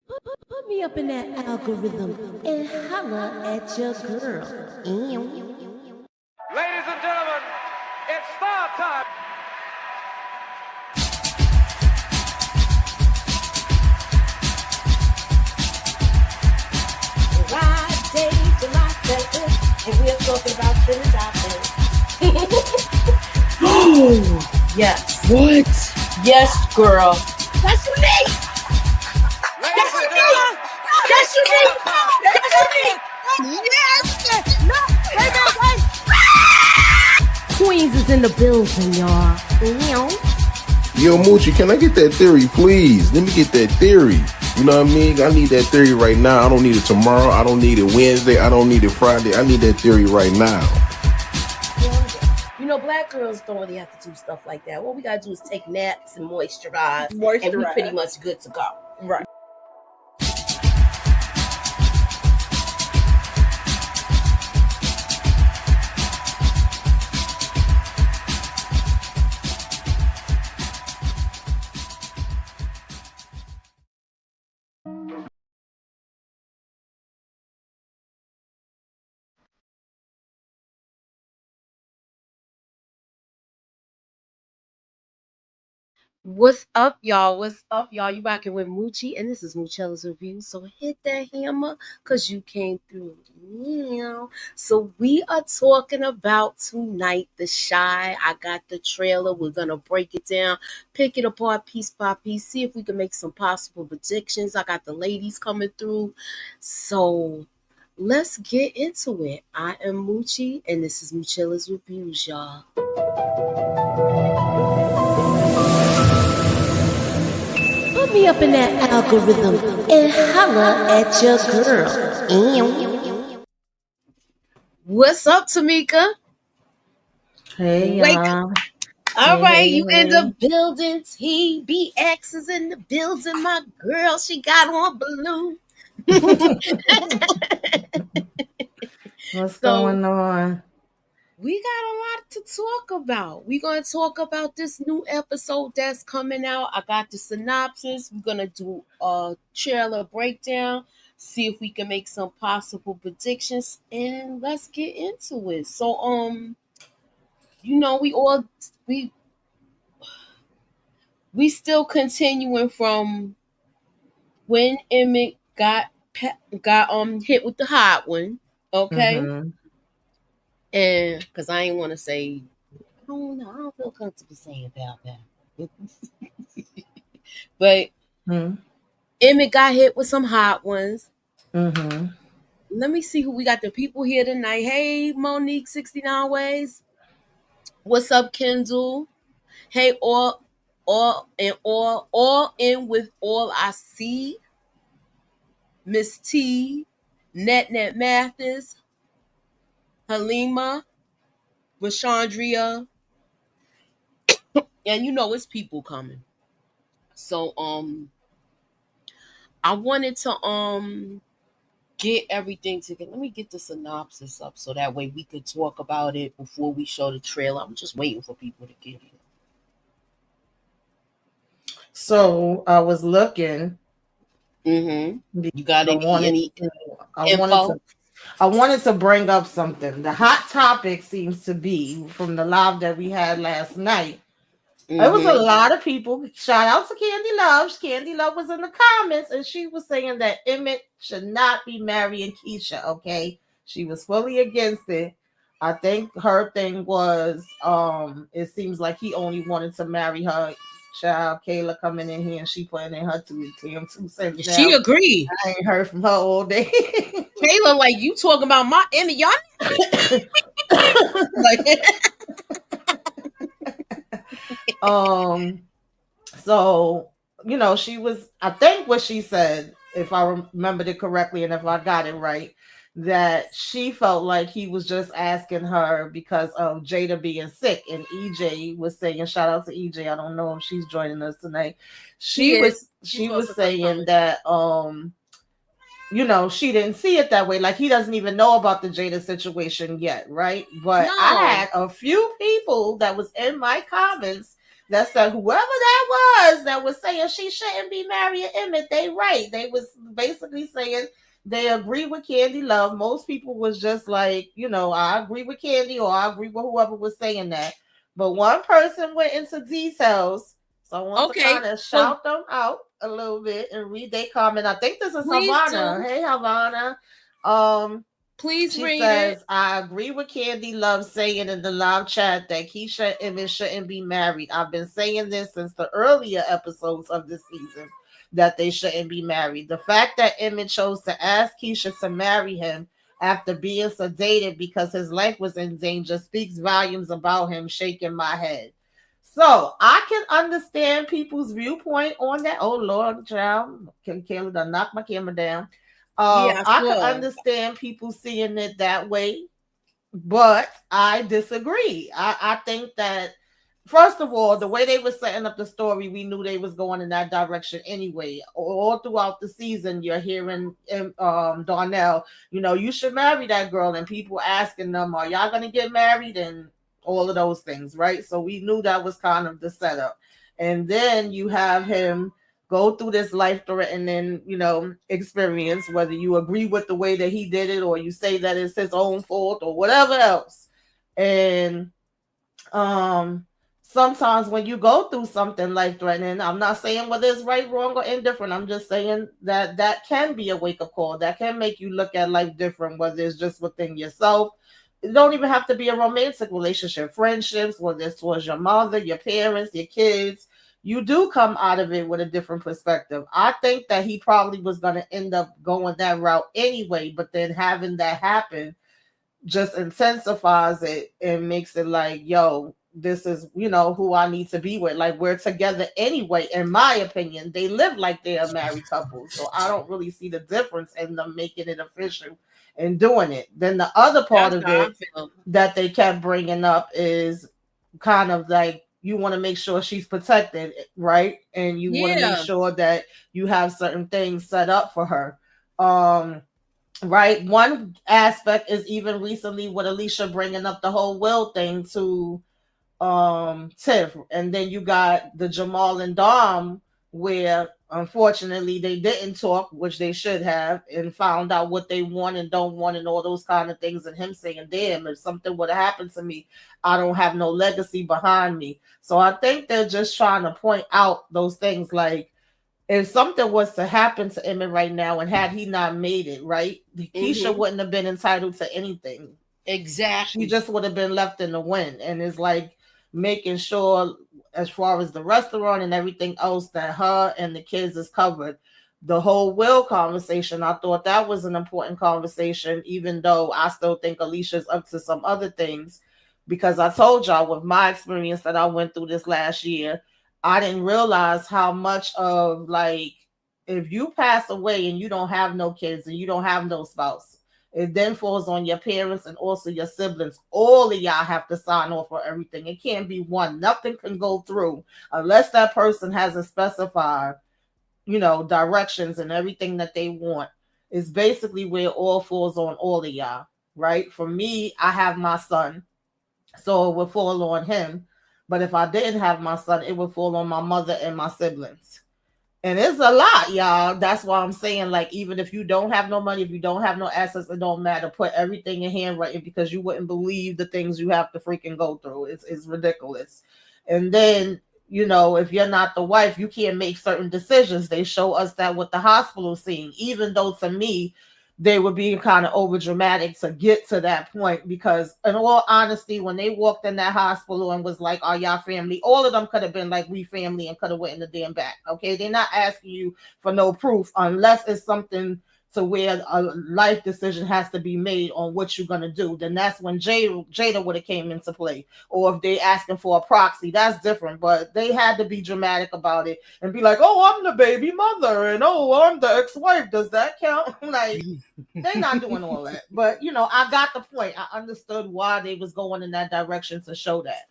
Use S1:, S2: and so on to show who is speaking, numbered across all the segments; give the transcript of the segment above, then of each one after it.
S1: Put me up in that algorithm and holla at your girl.
S2: Ladies and gentlemen, it's star time.
S1: Friday, July 7th, and we're talking about things out there.
S3: Oh,
S1: Yes.
S3: what?
S1: Yes, girl. That's unique.
S2: Ladies and gentlemen,
S1: That's unique. That's unique.
S3: Yes! No! Wait, wait,
S1: Queens is in the building, y'all.
S4: Yo, Moochie, can I get that theory, please? Let me get that theory. You know what I mean? I need that theory right now. I don't need it tomorrow. I don't need it Wednesday. I don't need it Friday. I need that theory right now.
S1: You know, black girls don't really have to do stuff like that. What we gotta do is take naps and moisturize, and we
S3: Moisturize.
S1: pretty much good to go.
S3: Right.
S1: What's up, y'all? What's up, y'all? You rocking with Moochie, and this is Moochella's Review. So hit that hammer, because you came through. Yeah. So we are talking about tonight, The Shy. I got the trailer. We're going to break it down, pick it apart piece by piece, see if we can make some possible predictions. I got the ladies coming through. So let's get into it. I am Moochie, and this is Moochella's Reviews, y'all. Put me up in that algorithm and holla at your girl. What's up, Tamika?
S3: Hey,
S1: Wake
S3: y'all.
S1: All right, you in
S3: Hey.
S1: the building. TBX is in the building. My girl, she got on blue.
S3: What's
S1: So-
S3: going on?
S1: We got a lot to talk about. We're going to talk about this new episode that's coming out. I got the synopsis. We're going to do a trailer breakdown, see if we can make some possible predictions, and let's get into it. So, you know, we still continuing from when Emmett got hit with the hot one, okay?
S3: Mhm.
S1: And because I ain't want to say, I don't feel comfortable saying about that. But Emmett got hit with some hot ones.
S3: Mhm.
S1: Let me see who we got. The people here tonight. Hey, Monique, 69 Ways. What's up, Kendall? Hey, all in with all I see. Miss T, Net Mathis, Halima, Rashandria, and you know it's people coming. So I wanted to get everything together. Let me get the synopsis up so that way we could talk about it before we show the trailer. I'm just waiting for people to get here.
S3: So I was looking.
S1: Mm-hmm. You got
S3: I
S1: any
S3: wanted to bring up something. The hot topic seems to be from the live that we had last night. There was a lot of people. Shout out to Candy Love. Candy Love was in the comments, and she was saying that Emmett should not be marrying Keisha. Okay, she was fully against it. I think her thing was, it seems like he only wanted to marry her. Child Kayla coming in here and she putting in her 2 cents.
S1: She agreed.
S3: I ain't heard from her all day.
S1: Kayla, like, you talking about my Emmett, y'all?
S3: So, you know, she was, I think what she said, if I remembered it correctly and if I got it right, that she felt like he was just asking her because of Jada being sick. And EJ was saying, shout out to EJ, I don't know if she's joining us tonight. She was saying that you know, she didn't see it that way. Like, he doesn't even know about the Jada situation yet, right? But
S1: No.
S3: I had a few people that was in my comments That said, whoever that was saying she shouldn't be marrying Emmett, they right. They was basically saying they agree with Candy Love. Most people was just like, I agree with Candy or I agree with whoever was saying that. But one person went into details. So I want to
S1: Okay,
S3: kind of
S1: so
S3: shout them out a little bit and read their comment. I think this is
S1: please
S3: Havana.
S1: do.
S3: Hey Havana. Um
S1: Please
S3: she
S1: read it.
S3: says, I agree with Candy Love saying in the live chat that Keisha and Emmett shouldn't be married. I've been saying this since the earlier episodes of this season that they shouldn't be married. The fact that Emmett chose to ask Keisha to marry him after being sedated because his life was in danger speaks volumes about him, shaking my head. So I can understand people's viewpoint on that. Oh Lord, child, can Kayla done knock my camera down.
S1: Yeah, I
S3: I could
S1: saw.
S3: understand people seeing it that way, but I disagree. I think that first of all, the way they were setting up the story, we knew they was going in that direction anyway. All throughout the season, you're hearing Darnell, you should marry that girl, and people asking them, "Are y'all gonna get married?" and all of those things, right? So we knew that was kind of the setup. And then you have him go through this life threatening, experience, whether you agree with the way that he did it or you say that it's his own fault or whatever else. And um sometimes when you go through something life threatening, I'm not saying whether it's right, wrong, or indifferent. I'm just saying that that can be a wake up call. That can make you look at life different, whether it's just within yourself. It don't even have to be a romantic relationship, friendships, whether it's towards your mother, your parents, your kids. You do come out of it with a different perspective. I think that he probably was going to end up going that route anyway, but then having that happen just intensifies it and makes it like, yo, this is, who I need to be with. Like, we're together anyway, in my opinion. They live like they're a married couple. So I don't really see the difference in them making it official and doing it. Then the other part
S1: That's
S3: of
S1: how I
S3: it
S1: feel.
S3: that they kept bringing up is kind of like you want to make sure she's protected, right? And you want to make
S1: Yeah.
S3: sure that you have certain things set up for her. Um, right? One aspect is even recently with Alicia bringing up the whole will thing to Tiff, and then you got the Jamal and Dom where unfortunately they didn't talk, which they should have, and found out what they want and don't want and all those kind of things, and him saying, damn, if something would have happened to me, I don't have no legacy behind me. So I think they're just trying to point out those things, like if something was to happen to Emmett right now and had he not made it, right, Keisha
S1: Mm-hmm.
S3: wouldn't have been entitled to anything. She
S1: Exactly.
S3: just would have been left in the wind. And it's like making sure, as far as the restaurant and everything else, that her and the kids is covered. The whole will conversation, I thought that was an important conversation, even though I still think Alicia's up to some other things. Because I told y'all with my experience that I went through this last year, I didn't realize how much of like if you pass away and you don't have no kids and you don't have no spouse, it then falls on your parents and also your siblings. All of y'all have to sign off for everything. It can't be one. Nothing can go through unless that person hasn't specified, directions and everything that they want. It's basically where it all falls on all of y'all, right? For me, I have my son, so it would fall on him. But if I didn't have my son, it would fall on my mother and my siblings. And it's a lot, y'all. That's why I'm saying, like, even if you don't have no money, if you don't have no assets, it don't matter. Put everything in handwriting because you wouldn't believe the things you have to freaking go through. It's ridiculous. And then, if you're not the wife, you can't make certain decisions. They show us that with the hospital scene, even though to me, they were being kind of over dramatic to get to that point because in all honesty, when they walked in that hospital and was like, are y'all family, all of them could have been like, we family, and could have went in the damn back. Okay, they're not asking you for no proof unless it's something to where a life decision has to be made on what you're going to do. Then that's when Jada would have came into play. Or if they asking for a proxy, that's different. But they had to be dramatic about it and be like, oh, I'm the baby mother and oh, I'm the ex-wife, does that count? Like, they're not doing all that. But I got the point. I understood why they was going in that direction to show that.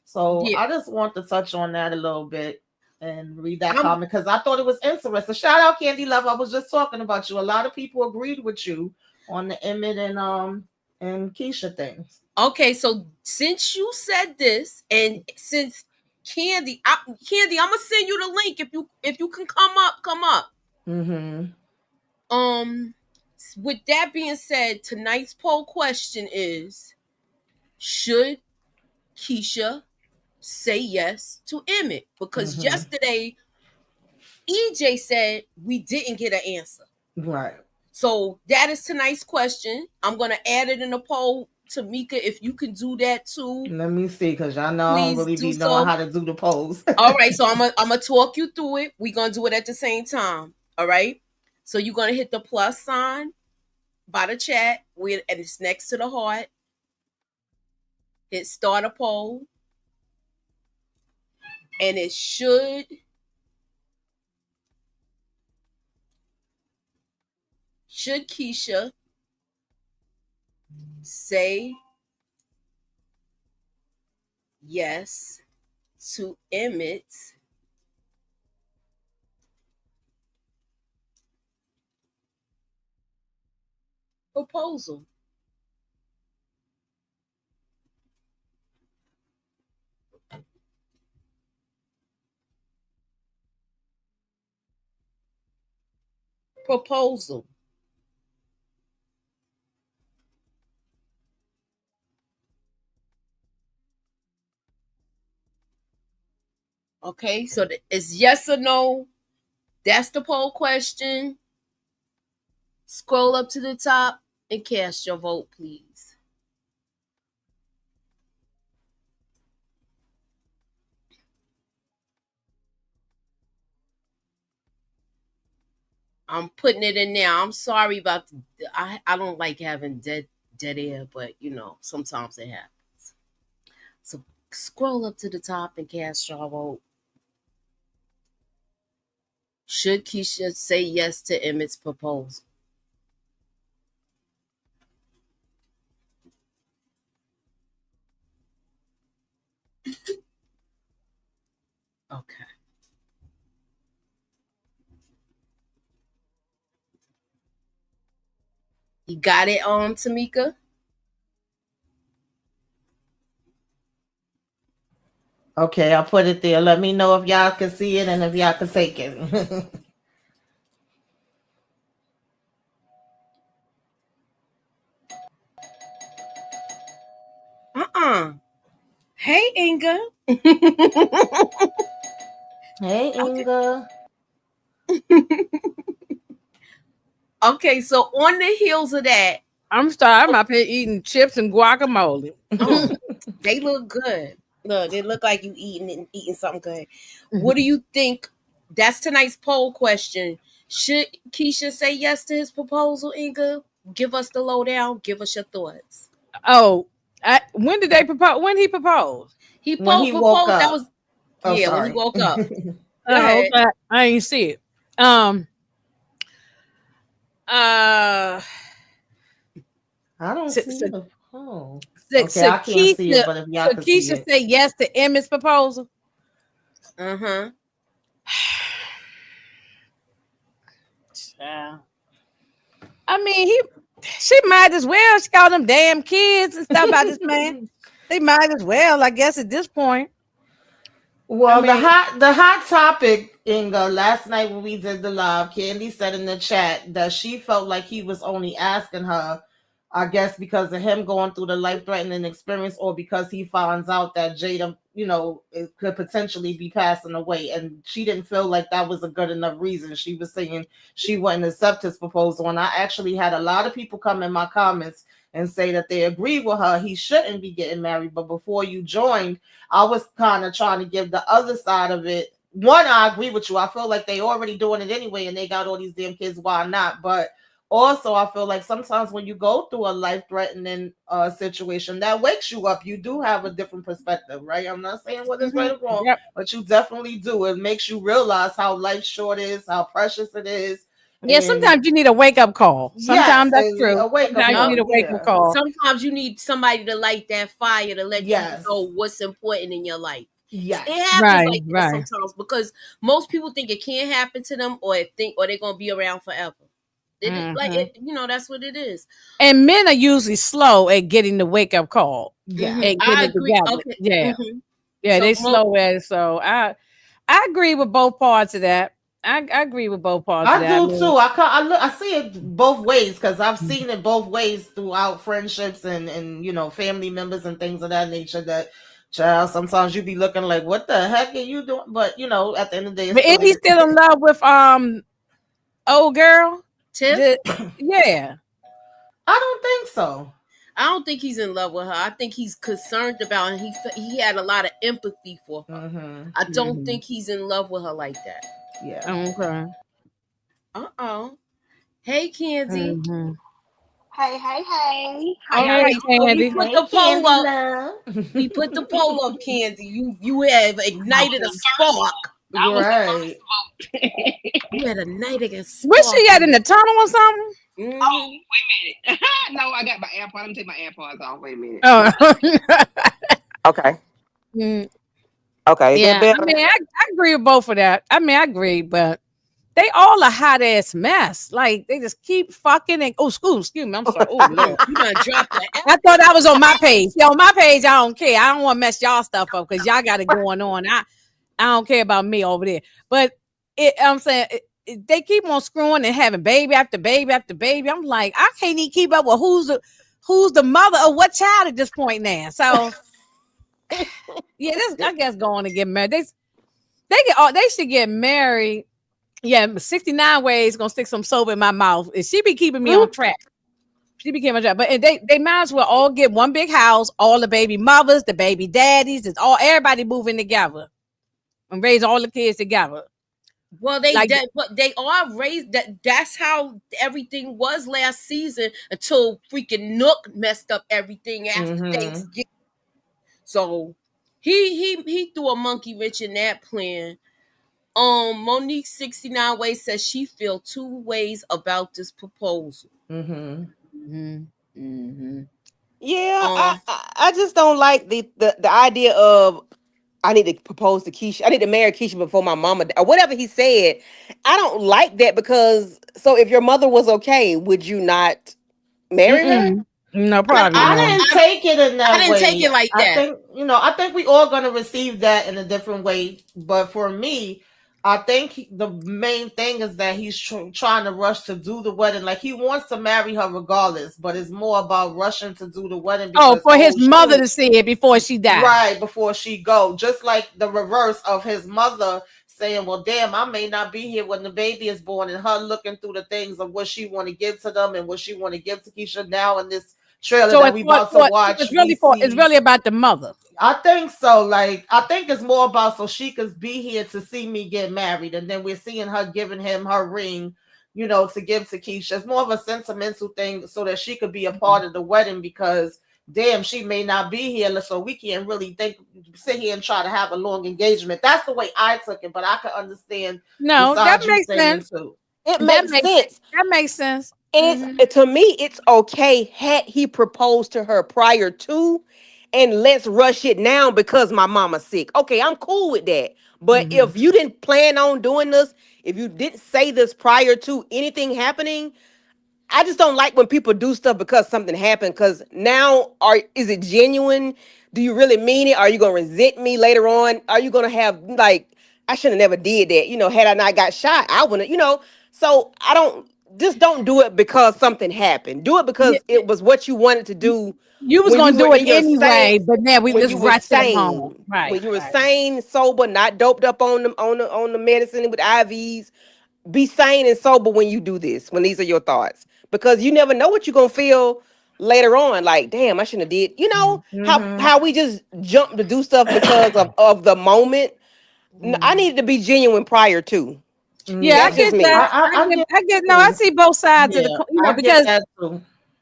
S3: So
S1: Yeah.
S3: I just want to touch on that a little bit and read that
S1: I'm
S3: comment because I thought it was interesting. Shout out Candy Love. I was just talking about you. A lot of people agreed with you on the Emmett and Keisha things.
S1: okay. So since you said this, and since Candy, I'm gonna send you the link if you can come up, come up.
S3: Mm-hmm.
S1: Um, with that being said, tonight's poll question is: should Keisha say yes to Emmett? Because
S3: Mm-hmm.
S1: yesterday EJ said we didn't get an answer.
S3: Right.
S1: So that is tonight's question. I'm gonna add it in the poll. Tamika, if you can do that too,
S3: Let me see, because y'all know I don't
S1: please
S3: really
S1: do
S3: be knowing
S1: so.
S3: how to do the polls.
S1: All right, so I'm gonna talk you through it. We're gonna do it at the same time. All right. So you're gonna hit the plus sign by the chat, and it's next to the heart. Hit start a poll, and it should Keisha say yes to Emmett's proposal? Proposal. Okay, so it's yes or no. That's the poll question. Scroll up to the top and cast your vote, please. I'm putting it in now. I'm sorry about I don't like having dead air, but sometimes it happens. So scroll up to the top and cast your vote. Should Keisha say yes to Emmett's proposal? Okay. You got it, Tamika?
S3: Okay, I put it there. Let me know if y'all can see it and if y'all can take it.
S1: Hey, Inga.
S3: Hey,
S1: Okay.
S3: Inga.
S1: Okay, so on the heels of that,
S2: I'm sorry. I'm up here eating chips and guacamole.
S1: oh, they look good. Look, they look like you eating something good. What do you think? That's tonight's poll question. Should Keisha say yes to his proposal, Inga? Give us the lowdown. Give us your thoughts.
S2: Oh, when did they propose? When he proposed?
S1: He
S3: When he woke
S1: proposed. That
S3: up.
S1: was
S3: Oh,
S1: yeah, when he
S3: sorry.
S1: woke up. Go
S2: Oh,
S1: ahead.
S2: okay. I ain't see it. Um.
S3: I don't
S2: So,
S3: see
S2: so,
S3: the poll.
S2: so,
S3: Okay, I can't see it, but if y'all can see
S2: Keisha
S3: it.
S2: say yes to Emmett's proposal.
S1: Uh-huh.
S2: Yeah. I mean, she might as well. She got them damn kids and stuff by this man. They might as well, I guess, at this point. I
S3: Well, the
S2: mean,
S3: hot topic, Inga, last night when we did the live, Candy said in the chat that she felt like he was only asking her, I guess, because of him going through the life threatening experience, or because he finds out that Jada, it could potentially be passing away. And she didn't feel like that was a good enough reason. She was saying she wouldn't accept his proposal. And I actually had a lot of people come in my comments and say that they agree with her. He shouldn't be getting married. But before you joined, I was kind of trying to give the other side of it. One, I agree with you. I feel like they already doing it anyway, and they got all these damn kids. Why not? But also, I feel like sometimes when you go through a life-threatening situation, that wakes you up. You do have a different perspective, right? I'm not saying whether it's right or wrong,
S2: yep.
S3: but you definitely do. It makes you realize how life short is, how precious it is,
S2: Yeah,
S3: and
S2: sometimes you need a wake up call.
S3: yes,
S2: Sometimes that's true.
S3: a wake-up
S2: Sometimes you
S1: Yup.
S2: need
S3: call.
S2: a wake up
S3: Yeah.
S2: call.
S1: Sometimes you need somebody to light that fire to let you
S3: Yes.
S1: know what's important in your life. It
S3: Yes.
S1: happens
S2: Right,
S1: like that
S2: right.
S1: sometimes because most people think it can't happen to them or they're gonna be around forever.
S2: Hmm.
S1: That's what it is.
S2: And men are usually slow at getting the wake up call
S3: Yeah.
S2: and
S1: I
S2: getting it
S1: agree.
S2: together.
S1: Okay.
S2: Yeah. Yeah, they slow at it. So I agree with both parts of that. I agree with both parts of
S3: I
S2: that. I
S3: do
S2: mean,
S3: too. I see it both ways because I've seen it both ways throughout friendships and family members and things of that nature. That child, sometimes you be looking like, what the heck are you doing? But at the end of the day, it's
S2: but is
S3: still
S2: he
S3: your
S2: still in
S3: kid.
S2: love with old girl?
S1: Tip.
S2: The, yeah.
S3: I don't think so.
S1: I don't think he's in love with her. I think he's concerned about, and he had a lot of empathy for her.
S3: Hmm.
S1: I don't
S2: Mm-hmm.
S1: think he's in love with her like that.
S3: Yeah.
S2: Okay.
S1: Uh-oh. Hey, Candy.
S2: Mm-hmm.
S5: Hey, hey, hey. How
S1: All
S5: y'all
S2: Hey,
S1: right, so we
S2: Candy.
S1: put
S3: Hey,
S1: the poll
S3: Candy
S1: up.
S3: love.
S1: We put the poll up, Candy. You have
S5: I was
S1: ignited a
S5: the first.
S1: spark.
S5: I was the
S3: Right.
S5: first vote.
S1: You had ignited a
S2: Where's
S1: spark.
S2: she at in the tunnel or something?
S5: Oh,
S1: Mm-hmm.
S5: wait a minute. No, I got my AirPods. Let me take my AirPods off. Wait a minute.
S2: Oh.
S6: Okay.
S2: Mm,
S6: Okay. Is that
S2: yeah, I
S6: better?
S2: mean, I agree with both of that. I mean, I agree, but they all a hot ass mess. Like they just keep fucking and excuse me. I'm sorry. Oh Lord.
S1: You done dropped the F.
S2: I thought I was on my page. Yeah, on my page, I don't care. I don't want to mess y'all stuff up because y'all got it going on. I don't care about me over there. But I'm saying they keep on screwing and having baby after baby after baby. I'm like, I can't even keep up with who's the mother of what child at this point now. So yeah, this I guess going to get married. They should get married. Yeah, 69 ways gonna stick some soap in my mouth. And she be keeping me on track. She became a job, but they might as well all get one big house. All the baby mothers, the baby daddies, it's all everybody moving together and raise all the kids together.
S1: Well,
S2: Like,
S1: but they are raised. That's how everything was last season until freaking Nook messed up everything after
S3: Hmm.
S1: Thanksgiving. So he threw a monkey wrench in that plan. Monique 69 ways says she feel two ways about this proposal.
S3: Hmm.
S2: mhm, mhm.
S6: Yeah, I,
S1: Um,
S6: I I just don't like the idea of I need to propose to Keisha. I need to marry Keisha before my mama or whatever he said. I don't like that because so if your mother was okay, would you not marry her?
S2: Mm-mm. No,
S1: I,
S2: probably
S3: I
S1: I,
S2: not.
S3: didn't
S1: I,
S3: take it in
S1: I
S3: that
S1: didn't take
S3: way.
S1: it like
S3: I
S1: that.
S3: think, I think we all gonna receive that in a different way. But for me, I think the main thing is that he's trying to rush to do the wedding. Like he wants to marry her regardless, but it's more about rushing to do the wedding
S2: Oh,
S3: because
S2: for his mother to see it before she died.
S3: right before she go. Just like the reverse of his mother saying, well, damn, I may not be here when the baby is born, and her looking through the things of what she want to give to them and what she want to give to Keisha now in this trailer
S2: So
S3: that
S2: it's
S3: we about to
S2: so
S3: watch. We
S2: it's
S3: see,
S2: really about the mother.
S3: I think so. Like, I think it's more about so she could be here to see me get married, and then we're seeing her giving him her ring, to give to Keisha. It's more of a sentimental thing so that she could be a part of the wedding because damn, she may not be here, so we can't really sit here and try to have a long engagement. That's the way I took it, but I could understand the
S2: No, that
S3: side you
S2: makes
S3: saying
S2: sense.
S3: too.
S6: It
S2: That
S6: makes
S2: makes
S6: sense.
S2: that makes sense.
S6: It's
S2: Hmm.
S6: to me, it's okay had he proposed to her prior to, and let's rush it now because my mama's sick. Okay, I'm cool with that. But
S2: Hmm.
S6: if you didn't plan on doing this, if you didn't say this prior to anything happening, I just don't like when people do stuff because something happened. Because now, is it genuine? Do you really mean it? Are you gonna resent me later on? Are you gonna have like I should have never did that? Had I not got shot, I wouldn't. So I don't just don't do it because something happened. Do it
S2: Yeah,
S6: because it was what you wanted to do
S2: you was
S6: when
S2: gonna
S6: you were
S2: do it
S6: in your sane
S2: anyway, but now we
S6: when
S2: just
S6: you were
S2: rushed it home.
S6: sane,
S2: Right,
S6: when you were
S2: right.
S6: sane, sober, not doped up on the medicine with IVs. Be sane and sober when you do this, when these are your thoughts, because you never know what you're gonna feel later on. Like, damn, I shouldn't have did. How
S3: Mm-hmm.
S6: how we just jump to do stuff because of the moment. I needed to be genuine prior to.
S2: Yeah, I
S6: That's
S3: Yeah.
S6: just
S2: get
S6: me.
S2: that.
S3: I get
S2: I get. No, I
S3: too.
S2: see both sides of the.
S3: Yeah, I get
S2: Because
S3: that too.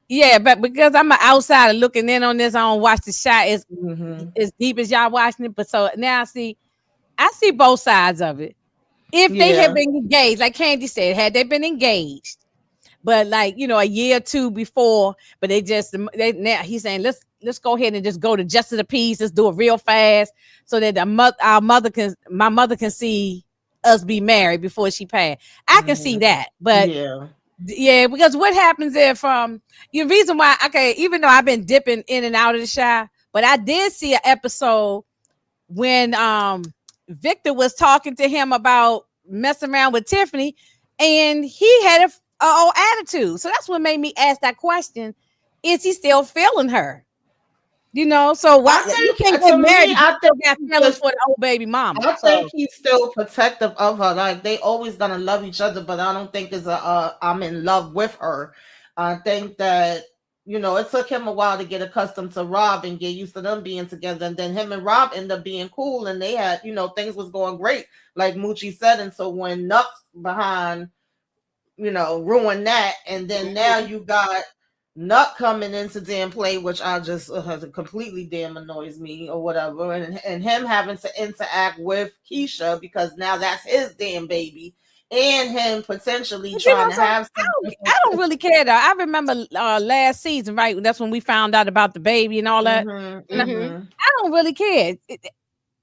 S2: yeah, but because I'm an outsider looking in on this, I don't watch the shot
S3: Hmm.
S2: as deep as y'all watching it. But so now I see both sides of it. If they had
S3: Yeah.
S2: been engaged, like Candy said, had they been engaged, but like a year or two before, but now he's saying let's go ahead and just go to justice of the peace. Let's do it real fast so that my mother can see us be married before she passed. I can see
S3: Hmm.
S2: that, but
S3: Yeah.
S2: yeah, because what happens if the reason why even though I've been dipping in and out of the show, but I did see an episode when Victor was talking to him about messing around with Tiffany, and he had a attitude. So that's what made me ask that question: is he still feeling her? You know, so why you can't get
S3: To
S2: married
S3: me,
S2: if you
S3: I
S2: still
S3: think
S2: got
S3: he
S2: feelings
S3: just
S2: for the old baby mama?
S3: I think
S2: So
S3: he's still protective of her. Like they always gonna love each other, but I don't think it's I'm in love with her. I think that it took him a while to get accustomed to Rob and get used to them being together, and then him and Rob ended up being cool, and they had things was going great, like Moochie said. And so when Nuck behind ruin that. And then now you got Nut coming into damn play, which I just completely damn annoys me or whatever. And him having to interact with Keisha because now that's his damn baby. And him potentially trying to have something.
S2: I don't really care though. I remember last season, right? That's when we found out about the baby and all that. And I don't really care.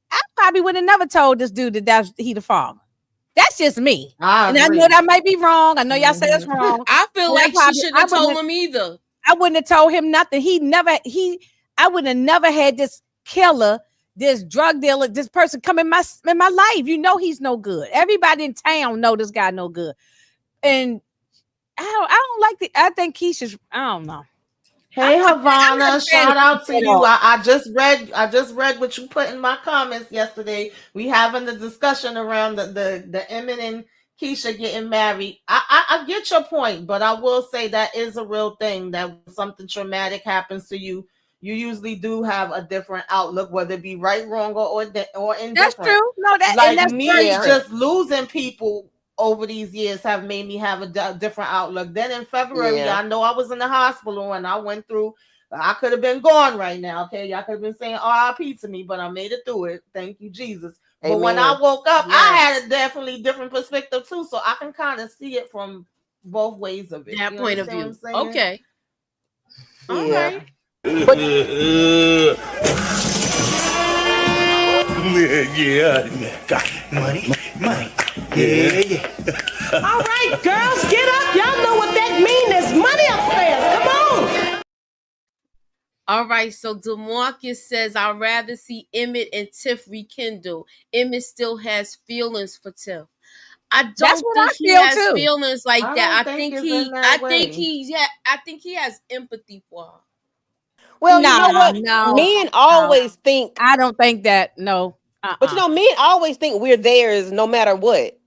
S2: I probably would have never told this dude that he the father. That's just me.
S3: I
S2: And
S3: agree.
S2: I know that might be wrong. I know y'all say it's wrong.
S1: I feel like she shouldn't have told him either.
S2: I wouldn't have told him nothing. I would have never had this killer, this drug dealer, this person come in my life. You know he's no good. Everybody in town know this guy no good. And I don't like I think Keisha's, I don't know.
S3: Hey Havana, shout out to you. I just read what you put in my comments yesterday. We having the discussion around the Emmett and Keisha getting married. I get your point, but I will say that is a real thing that when something traumatic happens to you, you usually do have a different outlook, whether it be right, wrong, or indifferent.
S2: That's true. No,
S3: that's me just losing people over these years have made me have a different outlook. Then in February, I know I was in the hospital and I went through. I could have been gone right now. Okay, y'all could have been saying R.I.P. to me, but I made it through it. Thank you, Jesus. Amen. But when I woke up, I had a definitely different perspective too, so I can kind of see it from both ways of it.
S1: That point of view. Okay.
S6: All right.
S7: Yeah, got money. Yeah.
S8: All right, girls, get up. Y'all know what that means. There's money upstairs. Come on.
S1: All right, so DeMarcus says, I'd rather see Emmett and Tiff rekindle. Emmett still has feelings for Tiff. I don't think he has feelings like that. I think he has empathy for her.
S6: Well, you know what? Men always think.
S2: I don't think that. No.
S6: But men always think we're theirs no matter what.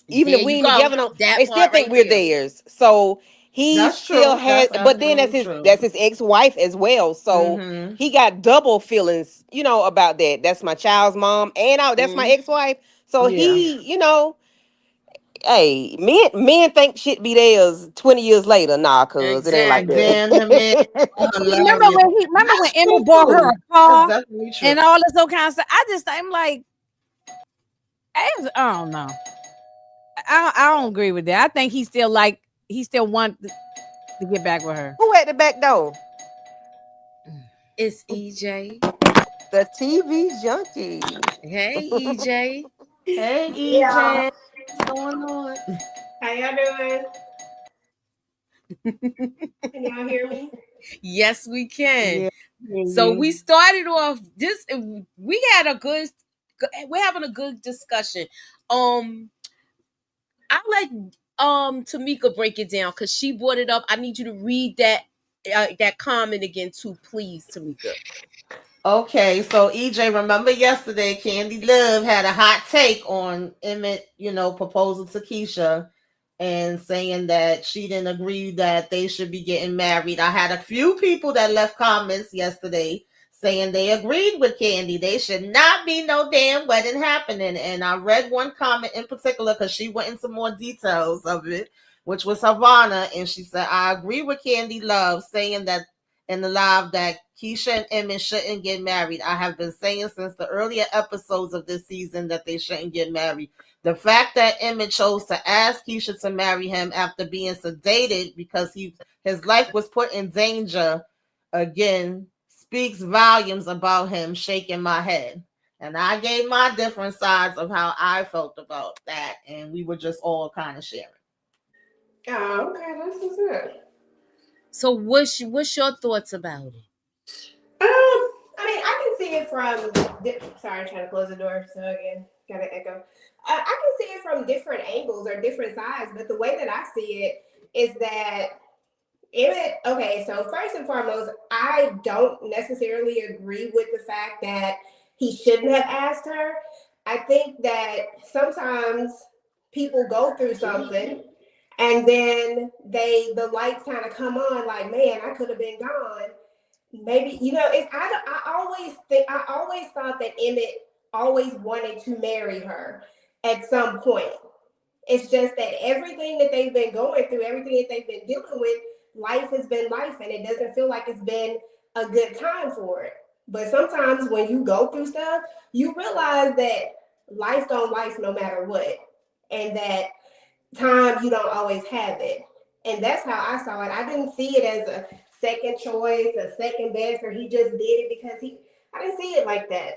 S6: Even if we ain't together, they still think we're theirs. So he still has, but then that's his ex-wife as well. So he got double feelings, about that. That's my child's mom, and that's my ex-wife. So he, hey, men think shit be theirs 20 years later. Nah, cuz it ain't like that.
S2: remember when Emma bought her a car and all this other kind of stuff? I'm like, I don't know. I don't agree with that. I think he still want to get back with her.
S6: Who at the back door?
S1: It's EJ.
S6: The TV junkie.
S1: Hey, EJ.
S3: Hey, EJ. What's going on?
S8: How y'all doing? Can y'all hear me?
S1: Yes, we can. Yeah. So we started off this. We're having a good discussion. I let Tamika break it down because she brought it up. I need you to read that comment again too, please, Tamika.
S3: Okay, so EJ, remember yesterday Candy Love had a hot take on Emmett, proposal to Keisha and saying that she didn't agree that they should be getting married. I had a few people that left comments yesterday saying they agreed with Candy. They should not be no damn wedding happening. And I read one comment in particular because she went into more details of it, which was Havana. And she said, I agree with Candy Love saying that in the live that Keisha and Emmett shouldn't get married. I have been saying since the earlier episodes of this season that they shouldn't get married. The fact that Emmett chose to ask Keisha to marry him after being sedated because his life was put in danger again speaks volumes about him. Shaking my head. And I gave my different sides of how I felt about that. And we were just all kind of sharing.
S8: Oh, okay. That's what's up.
S1: So what's your thoughts about it?
S8: I mean, I can see
S9: see it from. Sorry, I'm trying to close the door. So again, got an echo. I can see it from different angles or different sides, but the way that I see it is that okay, so first and foremost, I don't necessarily agree with the fact that he shouldn't have asked her. I think that sometimes people go through something and then the lights kind of come on like, man, I could have been gone. Maybe, it's I always thought that Emmett always wanted to marry her at some point. It's just that everything that they've been going through, everything that they've been dealing with, life has been life, and it doesn't feel like it's been a good time for it. But sometimes when you go through stuff, you realize that life don't life no matter what, and that time you don't always have it. And that's how I saw it. I didn't see it as a second choice, a second best, or he just did it because he. I didn't see it like that.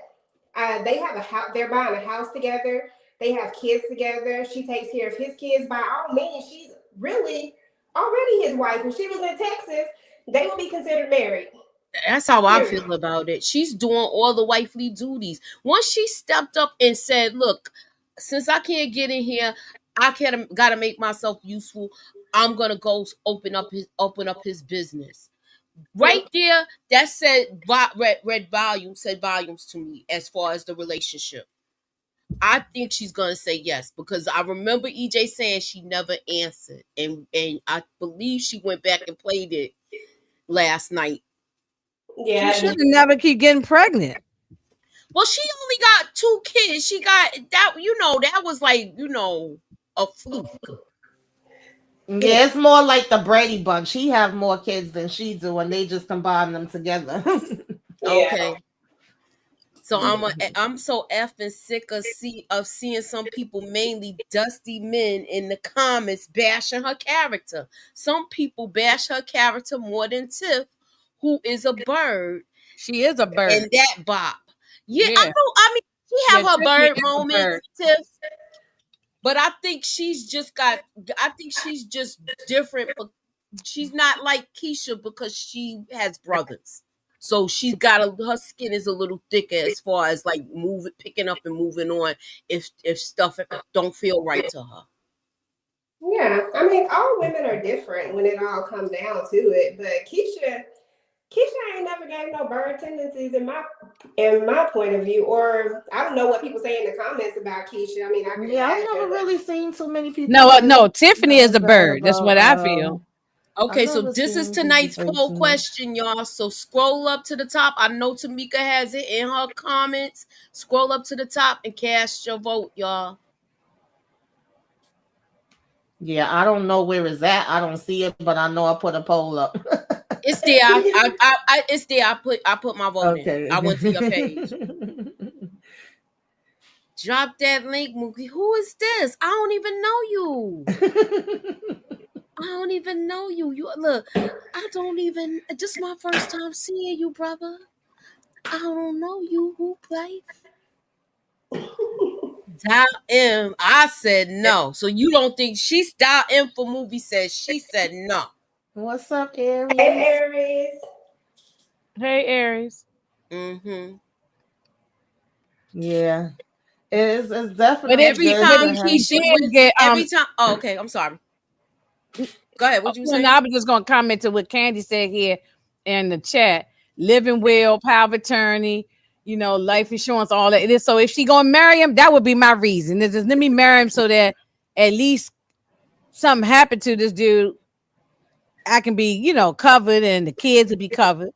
S9: They have a house. They're buying a house together. They have kids together. She takes care of his kids. By all means, she's really already his wife. If she was in Texas, they would be considered married.
S1: That's how I
S9: Period.
S1: feel about it. She's doing all the wifely duties. Once she stepped up and said, "Look, since I can't get in here, I can't gotta make myself useful. I'm gonna go open up his business." Right there, that said volumes to me as far as the relationship. I think she's gonna say yes because I remember EJ saying she never answered, and I believe she went back and played it last night.
S2: She
S9: Yeah.
S2: should have never keep getting pregnant.
S1: Well, she only got 2 kids. She got that. That was like a fluke.
S3: Yeah, it's more like the Brady Bunch. He have more kids than she do, and they just combine them together.
S9: Yeah.
S1: Okay. So I'm so effing sick of seeing some people, mainly dusty men, in the comments bashing her character. Some people bash her character more than Tiff, who is a bird,
S2: She is a bird.
S1: and that bop. Yeah, I
S2: Yeah.
S1: know. I mean, she have
S2: Yeah,
S1: her
S2: Tiffany
S1: bird
S2: is a
S1: moments,
S2: bird.
S1: Tiff, but I think she's just got. I think she's just different, but she's not like Keisha because she has brothers. So she's got her skin is a little thicker as far as like picking up and moving on if stuff don't feel right to her.
S9: Yeah. I mean, all women are different when it all comes down to it. But Keisha ain't never gave no bird tendencies in my point of view. Or I don't know what people say in the comments about Keisha. I mean, I could
S3: Yeah, I've
S9: imagine,
S3: never
S9: but
S3: really seen too many people
S2: No,
S3: say
S2: no, Tiffany is
S3: nothing
S2: a
S3: bad
S2: bird. That's what I
S3: about.
S2: feel.
S3: I've
S1: Okay, so
S3: never
S1: this is
S3: seen people
S1: tonight's
S3: say
S1: poll
S3: too much.
S1: question, y'all. So scroll up to the top. I know Tamika has it in her comments. Scroll up to the top and cast your vote, y'all.
S3: Yeah, I don't know where it's at. I don't see it, but I know I put a poll up.
S1: It's there. It's there. I put my vote in.
S3: Okay.
S1: I went to your page. Drop that link, Mookie. Who is this? I don't even know you. I don't even know you. You look. I don't even. This is my first time seeing you, brother. I don't know you. Who play? Dial M. I said no. So you don't think she's dial M for movie? Says she said no.
S3: What's up,
S9: hey,
S3: Aries?
S9: Aries.
S2: Hey, Aries.
S1: Mm-hmm.
S3: Yeah, it's
S2: But
S3: definitely
S2: if
S1: Every
S2: she,
S3: good
S2: but
S1: time
S3: to
S2: if she
S3: have.
S1: Keisha
S2: did
S1: went,
S2: get
S1: every time. Oh, okay. I'm sorry. Go ahead. What you
S2: well, no,
S1: say?
S2: I was just gonna comment to what Candy said here in the chat. Living will, power of attorney, life insurance, all that. It is so if she gonna marry him, that would be my reason. Is just let me marry him so that at least something happened to this dude, I can be, covered and the kids will be covered.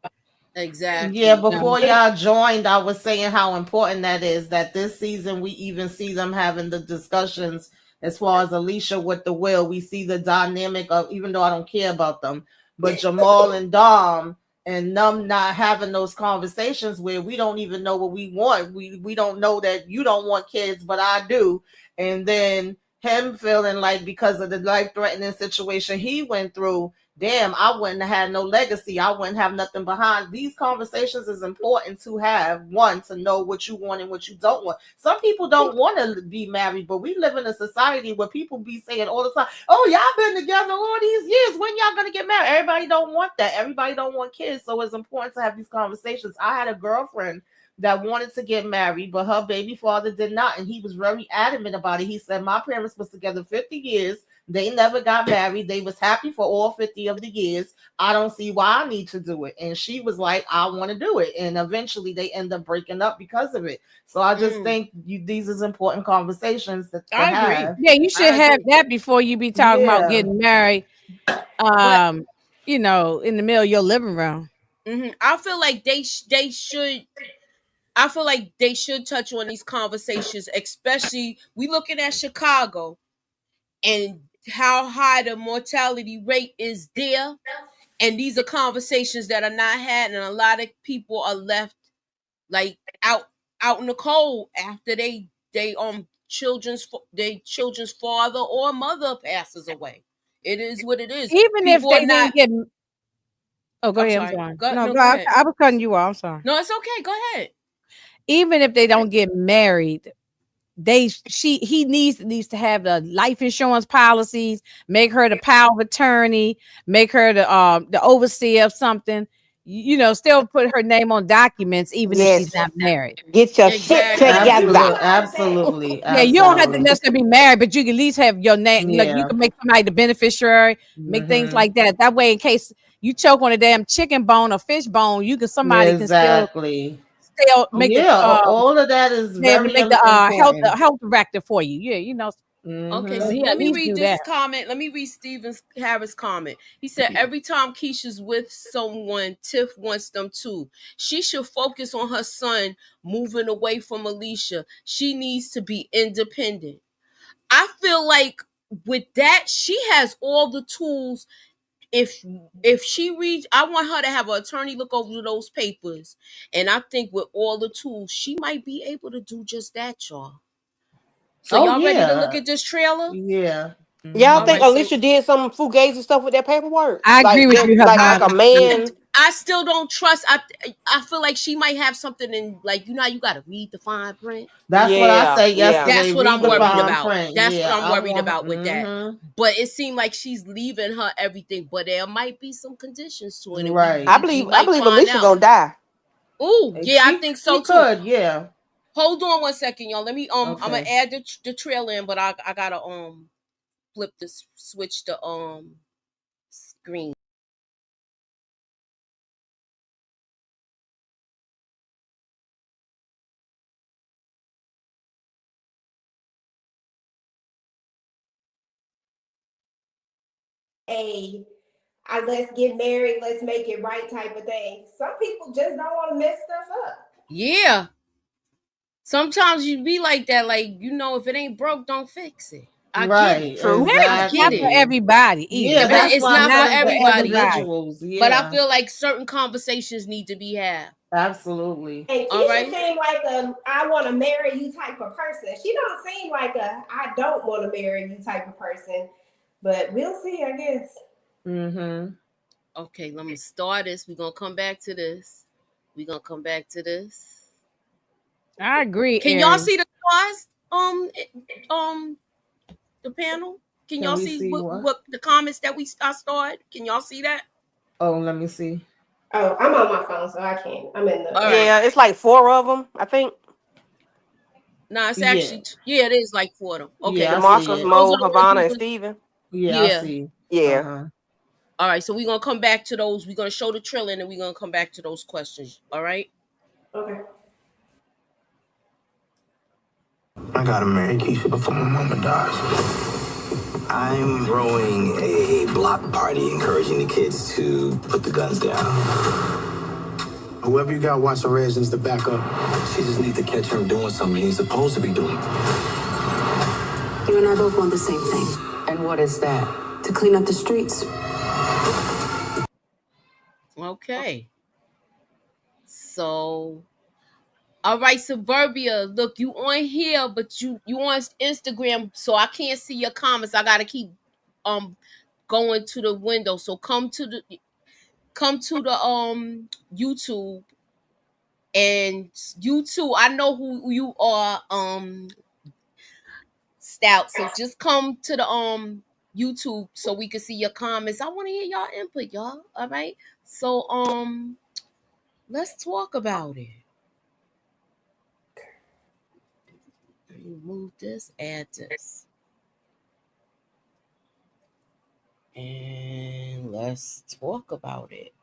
S3: Yeah,
S1: Exactly.
S3: before y'all joined, I was saying how important that is that this season we even see them having the discussions as far as Alicia with the will. We see the dynamic of, even though I don't care about them, but Jamal and Dom and them not having those conversations where we don't even know what we want. We don't know that you don't want kids, but I do. And then him feeling like because of the life threatening situation he went through, damn, I wouldn't have had no legacy. I wouldn't have nothing behind. These conversations is important to have. One, to know what you want and what you don't want. Some people don't want to be married, but we live in a society where people be saying all the time, oh, y'all been together all these years. When y'all gonna get married? Everybody don't want that. Everybody don't want kids. So it's important to have these conversations. I had a girlfriend that wanted to get married, but her baby father did not. And he was very adamant about it. He said, my parents was together 50 years. They never got married. They was happy for all 50 of the years. I don't see why I need to do it. And she was like, I want to do it. And eventually they end up breaking up because of it. So I just think these is important conversations to
S1: I agree.
S3: have.
S2: Yeah, you should have that before you be talking about
S3: Yeah.
S2: getting married.
S1: But
S2: You know, in the middle of your living room.
S1: I feel like they should. I feel like they should touch on these conversations, especially we looking at Chicago and how high the mortality rate is there. And these are conversations that are not had, and a lot of people are left like out in the cold after children's father or mother passes away. It is what it is.
S2: Even if
S1: People are
S2: they
S1: not.
S2: didn't get Oh, go
S1: I'm
S2: ahead. I'm
S1: sorry.
S2: sorry.
S1: Go
S2: No,
S1: no.
S2: go
S1: Go
S2: ahead.
S1: ahead.
S2: I was cutting you off. I'm sorry.
S1: No, it's okay. Go ahead.
S2: Even if they don't get married, he needs to have the life insurance policies, make her the power of attorney, make her the overseer of something. You know, still put her name on documents, even if she's
S6: Yes.
S2: not married.
S6: Get your shit
S1: Exactly.
S6: together.
S3: Absolutely.
S2: Yeah, you don't have to
S3: Absolutely.
S2: necessarily be married, but you can at least have your name. Like you
S3: Yeah.
S2: can make somebody the beneficiary, make things like that. That way, in case you choke on a damn chicken bone or fish bone, somebody can still
S3: Exactly.
S2: make the
S3: Yeah, all of that is
S2: be able to
S3: very
S2: make the
S3: important.
S2: health directive for you. Yeah, you know.
S1: Okay,
S2: So
S1: so
S2: he
S1: let
S2: at
S1: me
S2: least
S1: read
S2: do
S1: this
S2: that.
S1: comment. Let me read Stevens Harris' comment. He said, every time Keisha's with someone, Tiff wants them too. She should focus on her son moving away from Alicia. She needs to be independent. I feel like with that, she has all the tools. If she reads, I want her to have an attorney look over those papers. And I think with all the tools, she might be able to do just that, y'all. So
S3: Oh
S1: y'all ready to look
S3: yeah.
S1: at this trailer?
S3: Yeah.
S6: Y'all
S1: All
S6: think
S1: right, so
S6: Alicia did some fugazi stuff with that paperwork?
S2: I agree with you,
S6: Like
S2: Havana.
S6: a man.
S1: I still don't trust. I feel like she might have something in, like, you know how you got to read the fine print.
S3: That's what I
S6: Yeah,
S3: said
S6: yeah.
S3: yesterday.
S1: That's what
S3: Read
S1: I'm
S3: the
S1: worried
S3: fine
S1: about.
S3: print.
S1: That's what
S3: Yeah,
S1: I'm
S3: I
S1: worried
S3: want.
S1: about with that. But it seemed like she's leaving her everything. But there might be some conditions to it, and
S3: Right.
S1: we
S6: I
S1: might
S6: believe
S1: find
S6: Alicia
S1: out.
S6: gonna die.
S1: Oh yeah, I think
S3: She
S1: so too.
S3: could. Yeah.
S1: Hold on one second, y'all. Let me I'm gonna
S3: Okay.
S1: add the trailer in, but I gotta flip this switch to screen.
S9: Let's get married, let's make it right type of thing. Some people just don't want to mess stuff up.
S1: Yeah. Sometimes you be like that, like, if it ain't broke, don't fix it. I get it.
S3: Right.
S6: True.
S1: I get
S2: Not for
S1: it.
S3: Exactly.
S2: everybody either.
S3: Yeah,
S1: But
S3: that's
S2: That's
S1: it's
S3: why I
S1: not for
S2: not
S3: said
S2: for
S3: the
S1: everybody.
S2: everybody.
S3: individuals.
S1: But I
S3: Yeah.
S1: feel like certain conversations need to be had.
S3: Absolutely.
S9: And
S1: All
S9: Keisha
S1: right.
S9: seemed like a I want to marry you type of person. She don't seem like a I don't want to marry you type of person. But we'll see, I guess.
S1: Okay, let me start this. We're gonna come back to this.
S2: I agree,
S1: Can y'all
S2: Aaron.
S1: see the stars? Um, the panel. Can
S3: Can
S1: y'all
S3: we
S1: see
S3: see what?
S1: what the comments that I started? Can y'all see that?
S3: Oh, let me see.
S9: Oh, I'm on my phone, so I can't. I'm in the
S1: All right.
S6: Yeah, it's like 4 of them, I think.
S1: No, it's
S3: Yeah.
S1: actually it is like 4 of them. Okay,
S3: Yeah, I see
S6: Demarcus,
S3: it.
S1: those
S6: Mo,
S1: are the ones
S6: Havana,
S1: we
S6: and
S1: going.
S6: Steven.
S3: Yeah, I
S1: Yeah.
S3: see.
S6: Yeah.
S1: All right, so we're gonna come back to those. We're gonna show the trailer, and then we're gonna come back to those questions. All right.
S9: okay.
S7: I gotta marry Keisha before my mama dies. I'm throwing a block party encouraging the kids to put the guns down. Whoever you got watching Reg needs to back up. She just needs to catch him doing something he's supposed to be doing.
S10: You and I both want the same thing.
S11: And what is that?
S10: To clean up the streets.
S1: Okay. So, all right, Suburbia. Look, you on here, but you on Instagram, so I can't see your comments. I gotta keep going to the window. So come to the YouTube, and YouTube. I know who you are, Stout. So just come to the YouTube so we can see your comments. I want to hear y'all input, y'all. All right. So let's talk about it. move this, add this. And let's talk about it.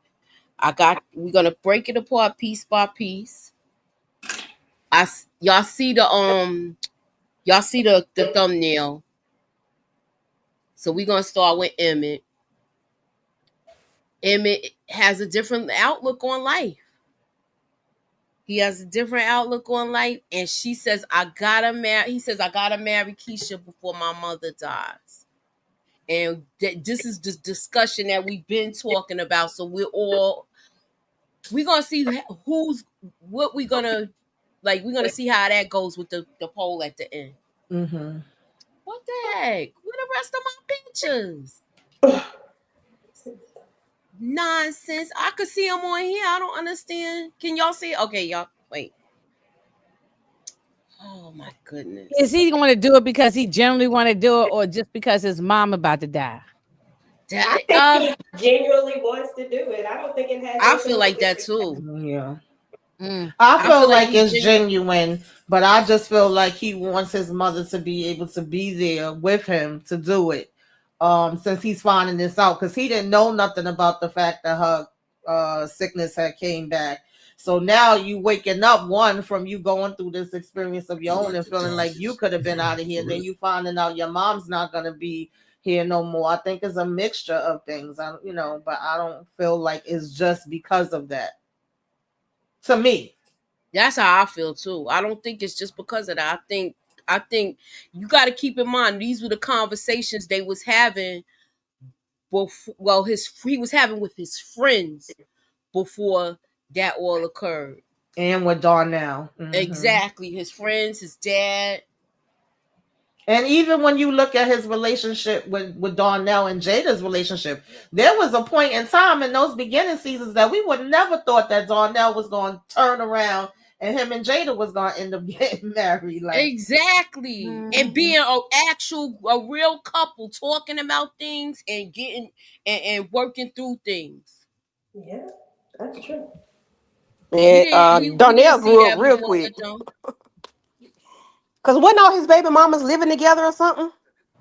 S1: We're gonna break it apart piece by piece. Y'all see the thumbnail. So we're gonna start with Emmett. Emmett has a different outlook on life. He has a different outlook on life, and she says, "I gotta marry." He says, "I gotta marry Keisha before my mother dies." And this is the discussion that we've been talking about. So we're gonna see who's what we're gonna like. We're gonna see how that goes with the poll at the end.
S3: Mm-hmm.
S1: What the heck? Where the rest of my pictures? Nonsense. I could see them on here. I don't understand. Can y'all see it? Okay, y'all. Wait. Oh my goodness.
S2: Is he going to do it because he generally want to do it, or just because his mom about to die?
S9: I think he genuinely wants to do it. I don't think it has.
S1: I feel like that too.
S3: Yeah.
S2: Mm.
S3: I feel like
S1: he's
S3: it's genuine, but I just feel like he wants his mother to be able to be there with him to do it. Since he's finding this out, because he didn't know nothing about the fact that her sickness had came back. So now you waking up from you going through this experience of your own and feeling like you could have been out of here. Then you finding out your mom's not gonna be here no more. I think it's a mixture of things. But I don't feel like it's just because of that. To me,
S1: that's how I feel too. I don't think it's just because of that. I think you got to keep in mind these were the conversations they was having. Well, he was having with his friends before that all occurred.
S3: And with Darnell.
S1: Mm-hmm. Exactly. His friends, his dad.
S3: And even when you look at his relationship with Darnell and Jada's relationship, there was a point in time in those beginning seasons that we would never thought that Darnell was going to turn around and him and Jada was going to end up getting married.
S1: Exactly. Mm-hmm. And being a real couple, talking about things and getting and working through things.
S9: Yeah, that's true.
S6: And Darnell grew up real quick. Because wasn't all his baby mamas living together or something?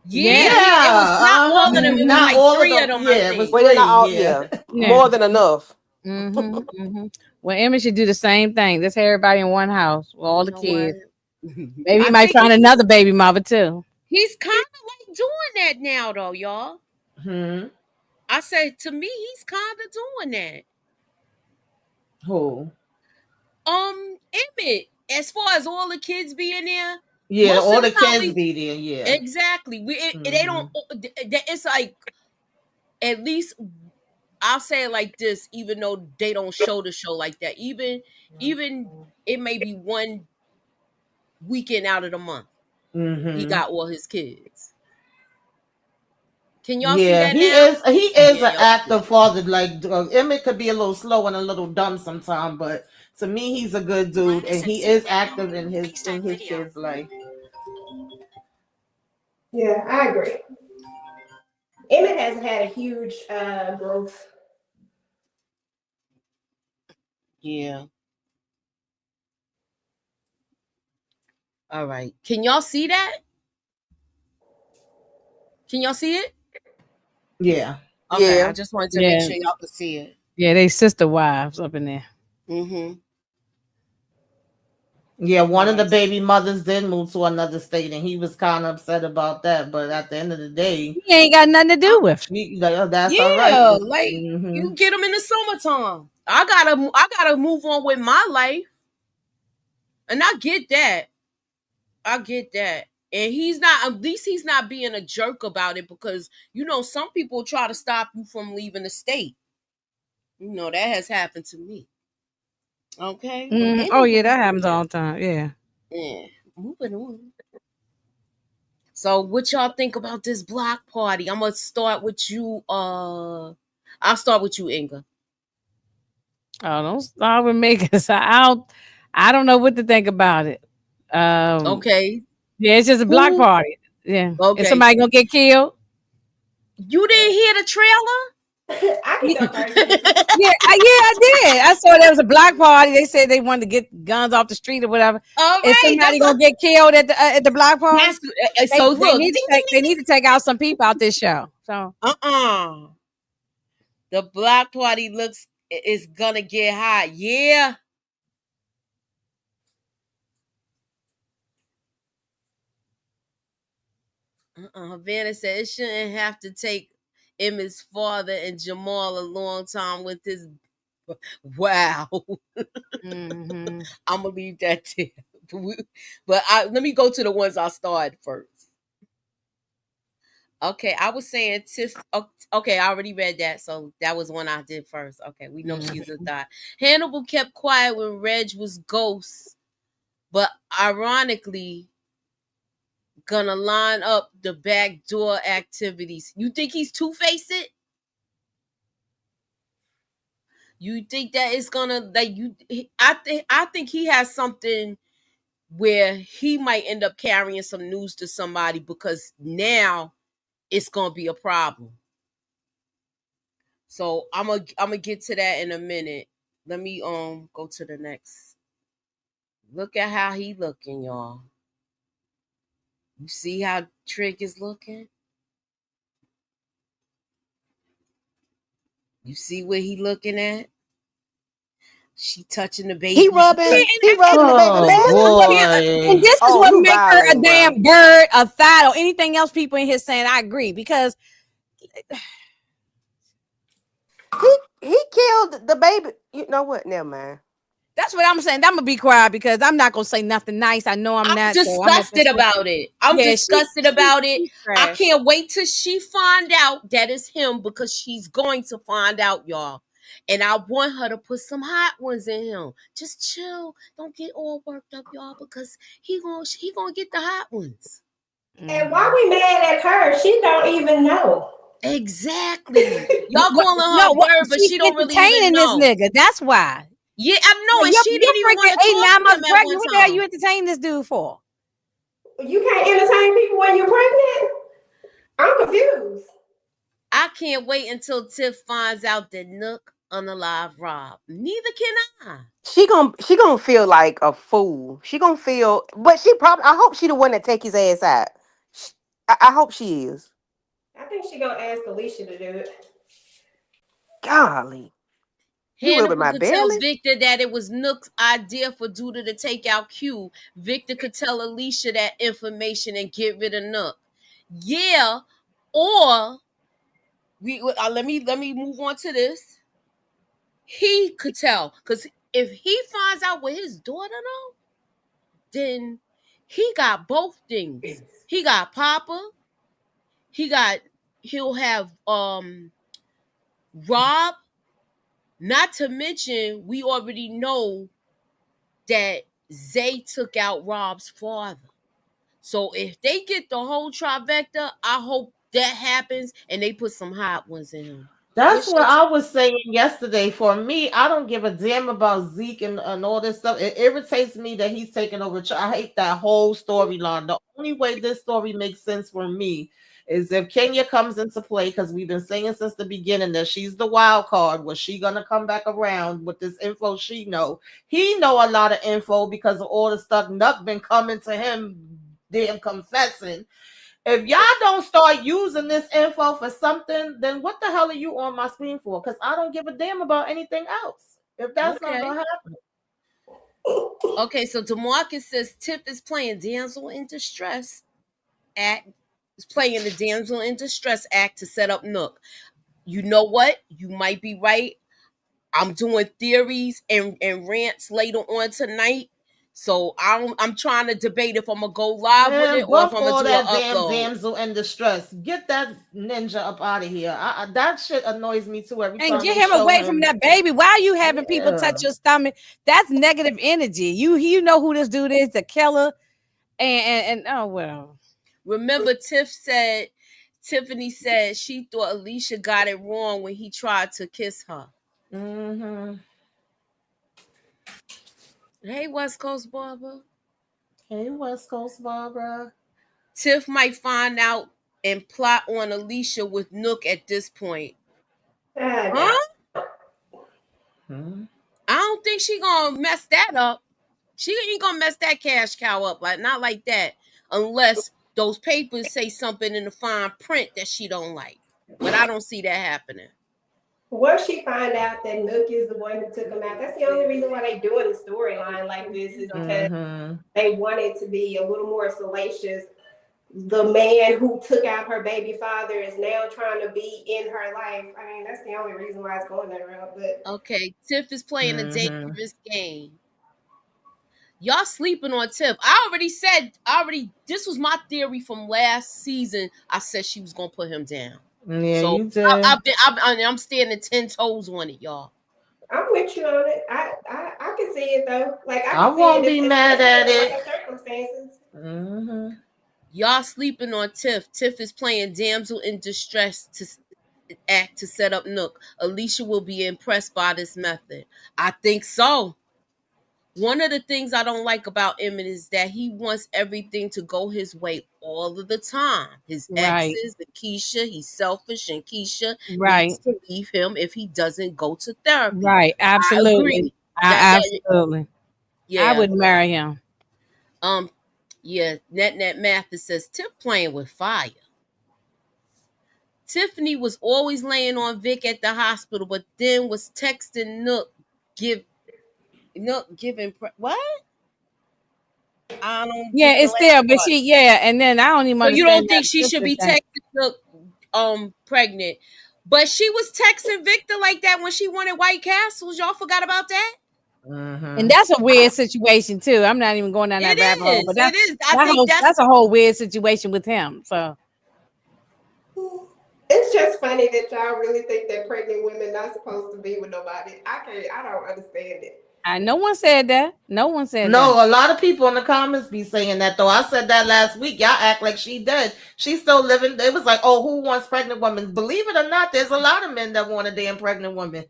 S1: Yeah. It was not all of them. It was not like all three of them.
S3: Yeah, it was
S6: three. Not all, yeah. More than enough.
S2: Mm-hmm, mm-hmm. Well, Emma should do the same thing. Let's have everybody in one house with all the kids. Maybe he might find another baby mother too.
S1: He's kind of like doing that now, though, y'all.
S3: Hmm.
S1: I said, to me, he's kind of doing that.
S3: Who?
S1: Emmett. As far as all the kids being there.
S3: Yeah, all the kids be there. Yeah,
S1: exactly. They don't. It's like, at least I'll say it like this. Even though they don't show the show like that, even it may be one weekend out of the month. Mm-hmm. He got all his kids. Can y'all see that?
S3: He is an active father. Like Emmett could be a little slow and a little dumb sometimes, but to me, he's a good dude, and he is active in his kids' life.
S9: Yeah, I agree. Emmett has had a huge growth.
S1: Yeah. All right. Can y'all see that? Can y'all see it?
S3: Yeah.
S1: Okay. I just wanted to make sure y'all could see it.
S2: Yeah, they sister wives up in there.
S1: Mm-hmm.
S3: Yeah, one of the baby mothers did move to another state, and he was kind of upset about that. But at the end of the day,
S2: he ain't got nothing to do with.
S3: That's all right.
S1: Like you get him in the summertime. I gotta move on with my life, and I get that. And he's not. At least he's not being a jerk about it, because some people try to stop you from leaving the state. That has happened to me. Okay.
S2: Anyway. Oh yeah, that happens all the time. Yeah.
S1: Yeah. Moving on. So what y'all think about this block party? I'm gonna start with you. I'll start with you, Inga.
S2: Oh, don't start with me, because I don't know what to think about it.
S1: Okay.
S2: Yeah, it's just a block party. Yeah.
S1: Okay.
S2: Is somebody gonna get killed?
S1: You didn't hear the trailer?
S9: I can go first.
S2: I did. I saw there was a block party. They said they wanted to get guns off the street or whatever.
S1: All
S2: Is
S1: right,
S2: somebody gonna get killed at the block party?
S1: that's so
S2: They
S1: look.
S2: need to they need to take out some people out this show. So
S1: the block party looks is gonna get hot. Yeah. Havana said it shouldn't have to take Emmett's father and Jamal a long time with his. Wow.
S2: mm-hmm.
S1: I'm gonna leave that there. But let me go to the ones I started first. Okay, I was saying Tiff. Okay, I already read that, so that was one I did first. Okay, we know she's a dot. Hannibal kept quiet when Reg was ghost, but ironically, gonna line up the backdoor activities. You think he's two-faced it? You think that it's gonna I think he has something where he might end up carrying some news to somebody because now it's gonna be a problem. So I'm gonna get to that in a minute. Let me go to the next. Look at how he looking, y'all. You see how Trick is looking? You see what he looking at? She touching the baby.
S6: He rubbing the baby belly.
S2: And this is
S6: Oh,
S2: what
S6: you
S2: make her a
S6: violating, bro.
S2: damn bird, a thought, or anything else people in here saying. I agree because
S6: He killed the baby. You know what? Never mind.
S2: that's what I'm saying. I'm gonna be quiet because I'm not gonna say nothing nice. I know I'm
S1: I'm
S2: not. So I'm gonna
S1: disgusted about it. I'm disgusted about it. I can't wait till she find out that it's him because she's going to find out, y'all. And I want her to put some hot ones in him. Just chill. Don't get all worked up, y'all, because he gonna get the hot ones.
S9: And why we mad at her? She don't even know.
S1: Exactly. Y'all calling her a bird, but she don't really even
S2: entertaining this
S1: know.
S2: nigga. That's why.
S1: Yeah, I know, and she didn't even want to
S2: freaking 8,
S1: talk
S2: 9
S1: to him
S2: months
S1: at one
S2: pregnant. What the hell
S1: time.
S2: you entertaining this dude for?
S9: You can't entertain people when you're pregnant? I'm confused.
S1: I can't wait until Tiff finds out that Nook unalive Rob. Neither can I.
S6: She gonna feel like a fool. She gonna feel, but she probably. I hope she the one that take his ass out. I hope she is.
S9: I think she gonna ask Alicia to do it.
S6: Golly, you rubbing
S1: Hannibal
S6: my
S1: could tell
S6: belly.
S1: Victor that it was Nook's idea for Duda to take out Q. Victor could tell Alicia that information and get rid of Nook. Yeah, or let me move on to this. He could tell because if he finds out what his daughter know, then he got both things. He got Papa. He'll have Rob. Not to mention, we already know that Zay took out Rob's father. So if they get the whole trifecta, I hope that happens and they put some hot ones in him.
S3: That's what I was saying yesterday. For me, I don't give a damn about Zeke and all this stuff. It irritates me that he's taking over. I hate that whole storyline. The only way this story makes sense for me is if Kenya comes into play, because we've been saying since the beginning that she's the wild card. Was she gonna come back around with this info she know? He know a lot of info because of all the stuff Nuck been coming to him, damn confessing. If y'all don't start using this info for something, then what the hell are you on my screen for? Because I don't give a damn about anything else. If that's not gonna happen.
S1: Okay, so DeMarcus says Tip is playing Damsel in Distress act. Is playing the Damsel in Distress act to set up Nook. You know what? You might be right. I'm doing theories and rants later on tonight. So I'm trying to debate if I'm gonna go live with it or if
S3: Bump
S1: I'm gonna
S3: all
S1: do an
S3: that damn
S1: upload.
S3: damsel in distress. Get that ninja up out of here. That shit annoys me too every time.
S2: And get
S3: they
S2: him
S3: show
S2: away
S3: him.
S2: from that baby. Why are you having people touch your stomach? That's negative energy. You know who this dude is, the killer. And oh well.
S1: Remember, Tiffany said she thought Alicia got it wrong when he tried to kiss her.
S3: Mm-hmm.
S1: Hey, West Coast Barbara.
S3: Hey, West Coast Barbara.
S1: Tiff might find out and plot on Alicia with Nook at this point. Huh?
S3: Hmm.
S1: I don't think she gonna mess that up. She ain't gonna mess that cash cow up, like not like that, unless those papers say something in the fine print that she don't like. But I don't see that happening.
S9: Once she find out that Nook is the one who took him out, that's the only reason why they doing the storyline like this is because they wanted to be a little more salacious. The man who took out her baby father is now trying to be in her life. I mean, that's the only reason why it's going that route. But
S1: Okay, Tiff is playing a dangerous game. Y'all sleeping on Tiff. This was my theory from last season. I said she was gonna put him down.
S3: Yeah,
S1: So
S3: you did.
S1: I'm standing 10 toes on it, y'all.
S9: I'm with you on it. I can see it though. Like I
S3: I
S9: can see
S3: won't
S9: it.
S3: be mad at it.
S9: Like circumstances.
S1: Y'all sleeping on Tiff. Tiff is playing damsel in distress to set up Nook. Alicia will be impressed by this method. I think so. One of the things I don't like about Emmett is that he wants everything to go his way all of the time. His exes, and Keisha, he's selfish, and Keisha needs to leave him if he doesn't go to therapy.
S2: Right, absolutely.
S1: I agree.
S2: Absolutely.
S1: Yeah.
S2: I would marry him.
S1: Yeah, Net Mathis says Tiff playing with fire. Tiffany was always laying on Vic at the hospital, but then was texting Nook giving what? I don't.
S2: Yeah, it's there, but and then I don't even
S1: So
S2: understand.
S1: you don't think
S2: that
S1: she should be
S2: thing.
S1: texting Nook pregnant? But she was texting Victor like that when she wanted White Castles. Y'all forgot about that?
S2: And that's a weird situation too. I'm not even going down that rabbit hole, but
S1: it is. I think
S2: that's a whole weird situation with him. So
S9: it's just funny that y'all really think that pregnant women not supposed to be with nobody. I don't understand it.
S2: No one said that. No one said that.
S3: No, a lot of people in the comments be saying that though. I said that last week. Y'all act like she dead. She's still living. It was like, oh, who wants pregnant women? Believe it or not, there's a lot of men that want a damn pregnant woman.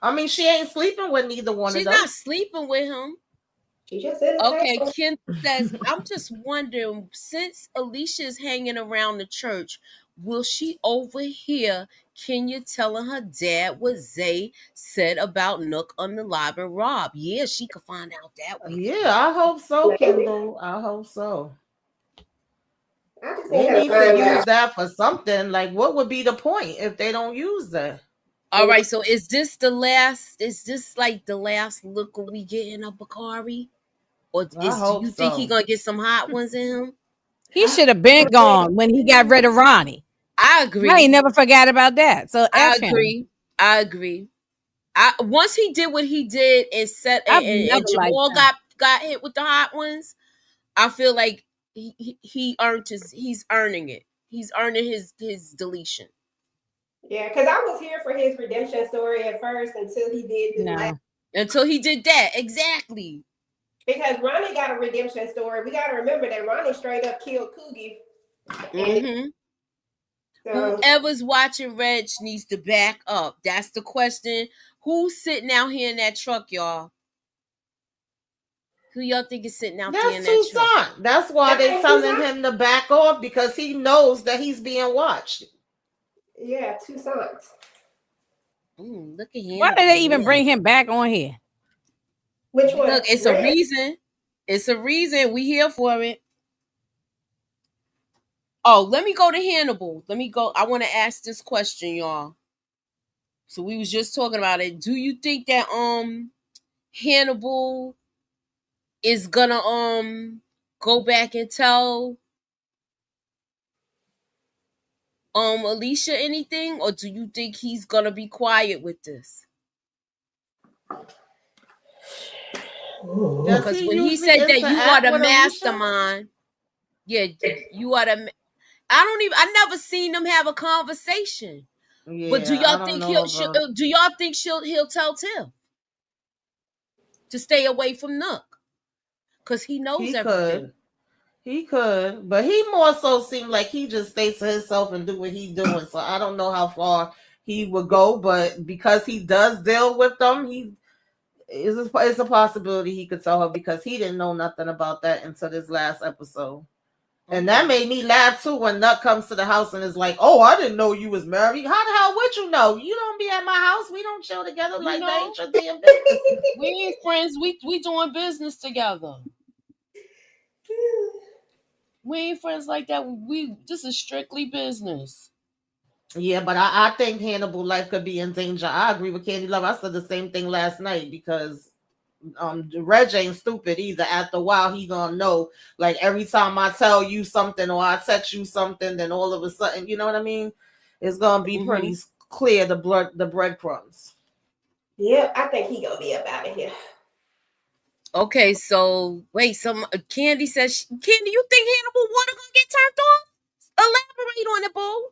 S3: I mean, she ain't sleeping with neither one of them.
S1: She's not sleeping with him.
S9: She just said
S1: okay. Ken says, I'm just wondering, since Alicia is hanging around the church, will she overhear Kenya telling her dad what Zay said about Nook unaliving Rob? Yeah, she could find out that way.
S3: Yeah, I hope so, Kendall. I hope so. They need to use that for something. Like, what would be the point if they don't use that?
S1: All right, so is this like the last look we getting of Bakari? Or do you think he gonna get some hot ones in him?
S2: He should have been gone when he got rid of Ronnie.
S1: I agree.
S2: I ain't never forgot about that. So
S1: I agree. Once he did what he did and and Jamal got hit with the hot ones, I feel like he's earning it. He's earning his deletion.
S9: Yeah, because I was here for his redemption story at first until he did this.
S1: Until he did that, exactly.
S9: Because Ronnie got a redemption story. We got to remember that Ronnie straight up killed Coogie.
S1: Whoever's watching Reg needs to back up. That's the question. Who's sitting out here in that truck, y'all? Who y'all think is sitting out there in that truck?
S3: That's Toussaint. That's why they're telling him to back off, because he knows that he's being watched.
S9: Yeah, Toussaint.
S1: Look at him.
S2: Why did they even bring him back on here?
S9: Which one?
S1: Look, it's a reason. It's a reason. We here for it. Oh, let me go to Hannibal. Let me go. I want to ask this question, y'all. So we was just talking about it. Do you think that Hannibal is gonna go back and tell Alicia anything, or do you think he's gonna be quiet with this? Because when he said that you are the mastermind, you are the. I never seen them have a conversation. Yeah, but do y'all think he'll tell Tim to stay away from Nook? Because he knows everything.
S3: He could, but he more so seemed like he just stays to himself and do what he's doing. So I don't know how far he would go, but because he does deal with them, it's a possibility he could tell her, because he didn't know nothing about that until this last episode. And that made me laugh too when Nut comes to the house and is like, "Oh, I didn't know you was married. How the hell would you know? You don't be at my house. We don't chill together like that. Ain't your damn business.
S1: We ain't friends. We doing business together. We ain't friends like that. This is strictly business.
S3: Yeah, but I think Hannibal life could be in danger. I agree with Candy Love. I said the same thing last night because Reg ain't stupid either. After a while, he gonna know. Like every time I tell you something or I text you something, then all of a sudden, you know what I mean? It's gonna be pretty clear the breadcrumbs.
S9: Yep, I think he gonna be up out of here.
S1: Okay, so wait, Candy says, Candy, you think Hannibal water gonna get turned off? Elaborate on it, Bo.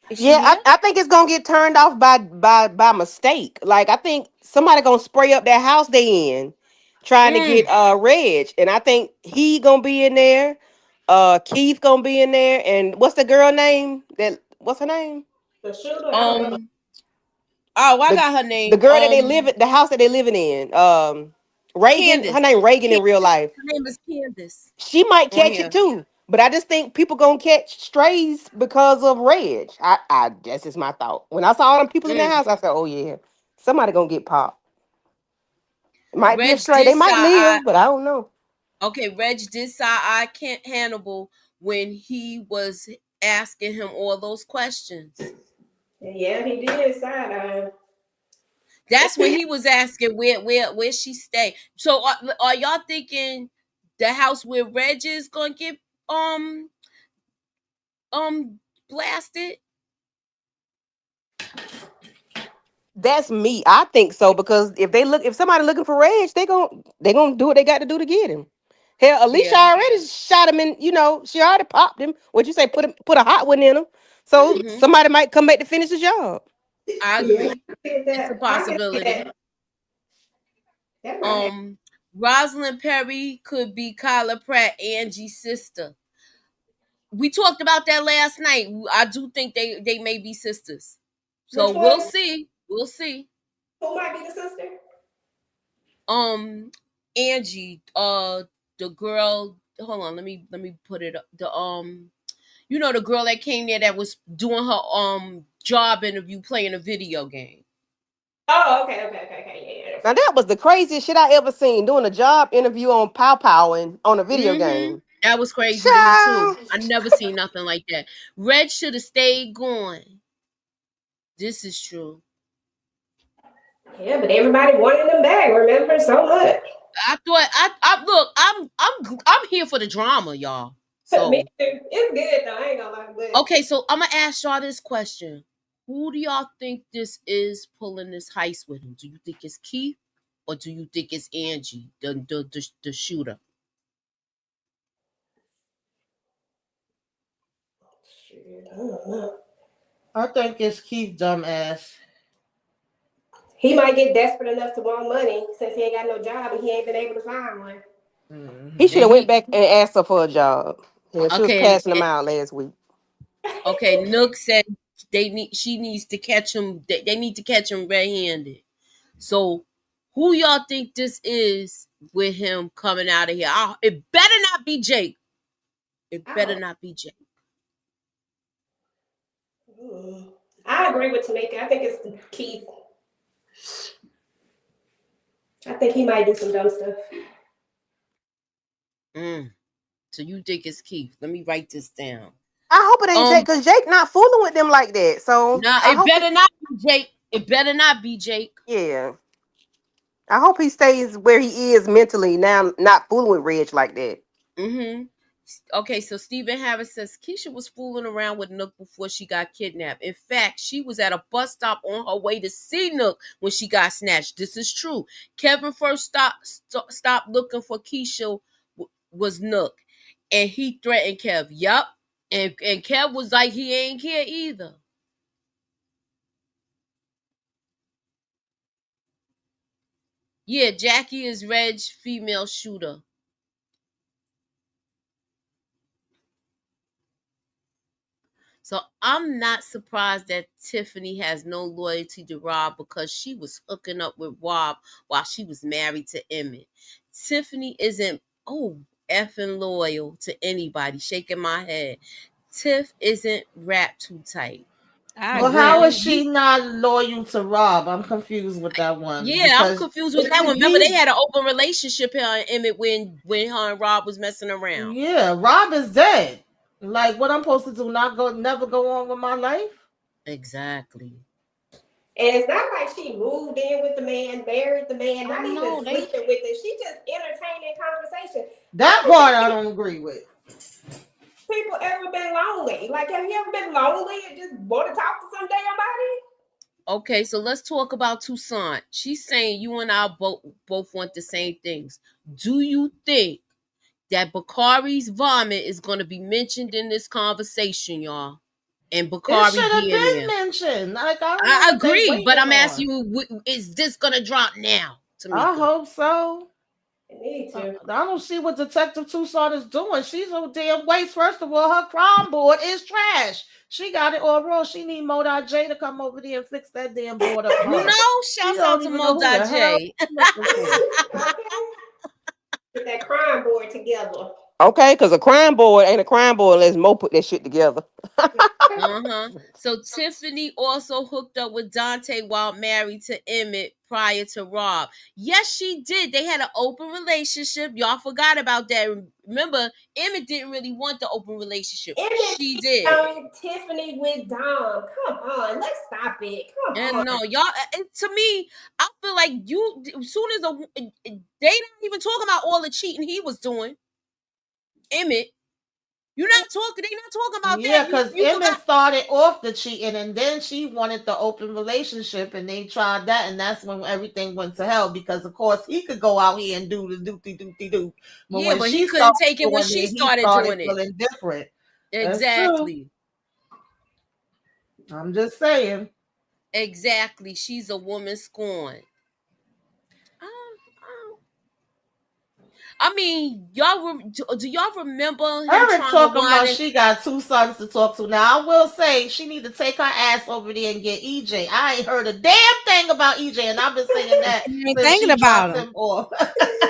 S1: Is she
S6: Yeah,
S1: there?
S6: I think it's gonna get turned off by mistake. Like I think somebody gonna spray up that house they in, trying to get Reg, and I think he gonna be in there. Keith gonna be in there, and what's the girl name? What's her name?
S9: The shooter, I don't know.
S1: Oh, I
S6: The
S1: got her
S6: the
S1: name.
S6: girl that they live at the house that they living in. Reagan.
S1: Candace.
S6: Her name Reagan in real life.
S1: Her name is Candace.
S6: She might
S1: On
S6: catch
S1: here.
S6: it too. But I just think people gonna catch strays because of Reg. I that's just my thought. When I saw all them people in that house, I said, "Oh yeah, somebody gonna get popped. It might be a
S1: Reg
S6: stray.
S1: did
S6: They might
S1: side eye.
S6: live, but I don't know."
S1: Okay, Reg did side eye Hannibal when he was asking him all those questions.
S9: Yeah, he did side eye.
S1: That's when he was asking where she stay. So are y'all thinking the house where Reg is gonna get um blasted?
S6: That's me. I think so because if somebody looking for Reg, they gonna do what they got to do to get him. Hell, Alicia
S1: Yeah.
S6: already shot him in. She already popped him. What you say? Put a hot one in him. So somebody might come back to finish the job.
S1: I
S9: Yeah,
S1: agree. It's a
S9: I can see
S1: possibility.
S9: that. That might happen.
S1: Rosalind Perry could be Kyla Pratt, Angie's sister. We talked about that last night. I do think they may be sisters. So
S9: Which
S1: we'll
S9: one?
S1: see. We'll see.
S9: Who might be the sister?
S1: Angie, the girl. Hold on, let me put it up. The girl that came there that was doing her job interview playing a video game.
S9: Oh, okay. Yeah.
S6: Now that was the craziest shit I ever seen. Doing a job interview on Pow Pow and on a video game.
S1: That was crazy to me too.
S6: Child.
S1: I never seen nothing like that. Red should have stayed going. This is true.
S9: Yeah, but everybody wanted them back. Remember, so much.
S1: I thought I look. I'm here for the drama, y'all.
S9: Me
S1: So
S9: too. It's good though. I ain't gonna lie. But
S1: okay, so I'm gonna ask y'all this question: who do y'all think this is pulling this heist with him? Do you think it's Keith, or do you think it's Angie, the shooter?
S9: shit, I don't know.
S3: I think it's Keith dumbass.
S9: He might get desperate enough to want money since he ain't got no job and he ain't been able to find one.
S6: He should
S1: And
S6: have went
S1: he
S6: back and asked her for a job. Yeah, she was
S1: okay.
S6: passing him out last week.
S1: Okay, Nook said she needs to catch him. They need to catch him red-handed. So, who y'all think this is with him coming out of here? It better not be Jake. It better not be Jake.
S9: I agree with Tamika. I think it's Keith. I think he might do some dumb stuff.
S1: So you think it's Keith? Let me write this down.
S6: I hope it ain't Jake because Jake not fooling with them like that. So
S1: Nah,
S6: I
S1: it
S6: hope
S1: better not be Jake. It better not be Jake.
S6: yeah. I hope he stays where he is mentally now, not fooling with Reg like that.
S1: Okay, so Stephen Harris says Keisha was fooling around with Nook before she got kidnapped. In fact, she was at a bus stop on her way to see Nook when she got snatched. This is true. Kevin first stopped looking for Keisha was Nook, and he threatened Kev. Yup, and Kev was like he ain't care either. Yeah, Jackie is Reg's female shooter. So I'm not surprised that Tiffany has no loyalty to Rob because she was hooking up with Rob while she was married to Emmett. Tiffany isn't effing loyal to anybody. Shaking my head. Tiff isn't wrapped too tight.
S2: I
S3: Well,
S2: agree.
S3: how is she not loyal to Rob? I'm confused with that one
S1: Yeah, I'm
S3: because
S1: confused with that one. Remember, they had an open relationship, her and Emmett, when her and Rob was messing around.
S3: yeah, Rob is dead. Like, what I'm supposed to do? Never go on with my life?
S1: Exactly.
S9: And it's not like she moved in with the man, married the man, not even
S1: No,
S9: sleeping with him. She just entertaining conversation.
S3: That part I don't agree with.
S9: People ever been lonely? Like, have you ever been lonely and just want to talk to some damn body?
S1: Okay, so let's talk about Toussaint. She's saying you and I both want the same things. Do you think that Bakari's vomit is going to be mentioned in this conversation, y'all? And
S3: It
S1: Bakari
S3: should have
S1: being
S3: been
S1: there.
S3: mentioned. Like, I don't know
S1: I
S3: what they
S1: agree, but
S3: waiting
S1: I'm asking
S3: on.
S1: you, is this going to drop now, Tamika?
S3: I hope so.
S9: Me too.
S3: I don't see what Detective Toussaint is doing. She's a damn waste. First of all, her crime board is trash. She got it all wrong. She need Modai J to come over there and fix that damn board up for
S1: You
S3: her.
S1: know,
S3: She
S1: shouts
S3: don't
S1: out to
S3: even know who the
S1: Modai
S3: hell
S1: J.
S3: she's looking for.
S9: Get that crime board together.
S6: Okay, because a crime board ain't a crime board unless Mo put that shit together.
S1: So Tiffany also hooked up with Dante while married to Emmett prior to Rob. Yes, she did. They had an open relationship. Y'all forgot about that. Remember, Emmett didn't really want the open relationship. She did.
S9: Tiffany with Dom. Come on, let's stop it. Come
S1: And
S9: on.
S1: no, y'all. To me, I feel like you. As soon as they not even talking about all the cheating he was doing. Emmett. You're not talking. They not talking about
S3: Yeah,
S1: that.
S3: because
S1: You
S3: Emmett
S1: forgot.
S3: started off the cheating, and then she wanted the open relationship, and they tried that, and that's when everything went to hell. Because of course he could go out here and do the do, but
S1: Yeah,
S3: when
S1: but he
S3: she
S1: couldn't
S3: started
S1: take it when
S3: doing
S1: she
S3: it, he
S1: started
S3: started
S1: doing it.
S3: feeling different. That's true.
S1: Exactly.
S3: I'm just saying.
S1: Exactly. She's a woman scorned. I mean, do y'all remember him
S3: Eric
S1: trying to
S3: talking
S1: wind
S3: about
S1: it?
S3: she got two sons to talk to. Now I will say she need to take her ass over there and get EJ. I ain't heard a damn thing about EJ, and I've been saying that
S2: She ain't
S3: since
S2: thinking
S3: she
S2: about
S3: dropped
S2: him.
S3: him off.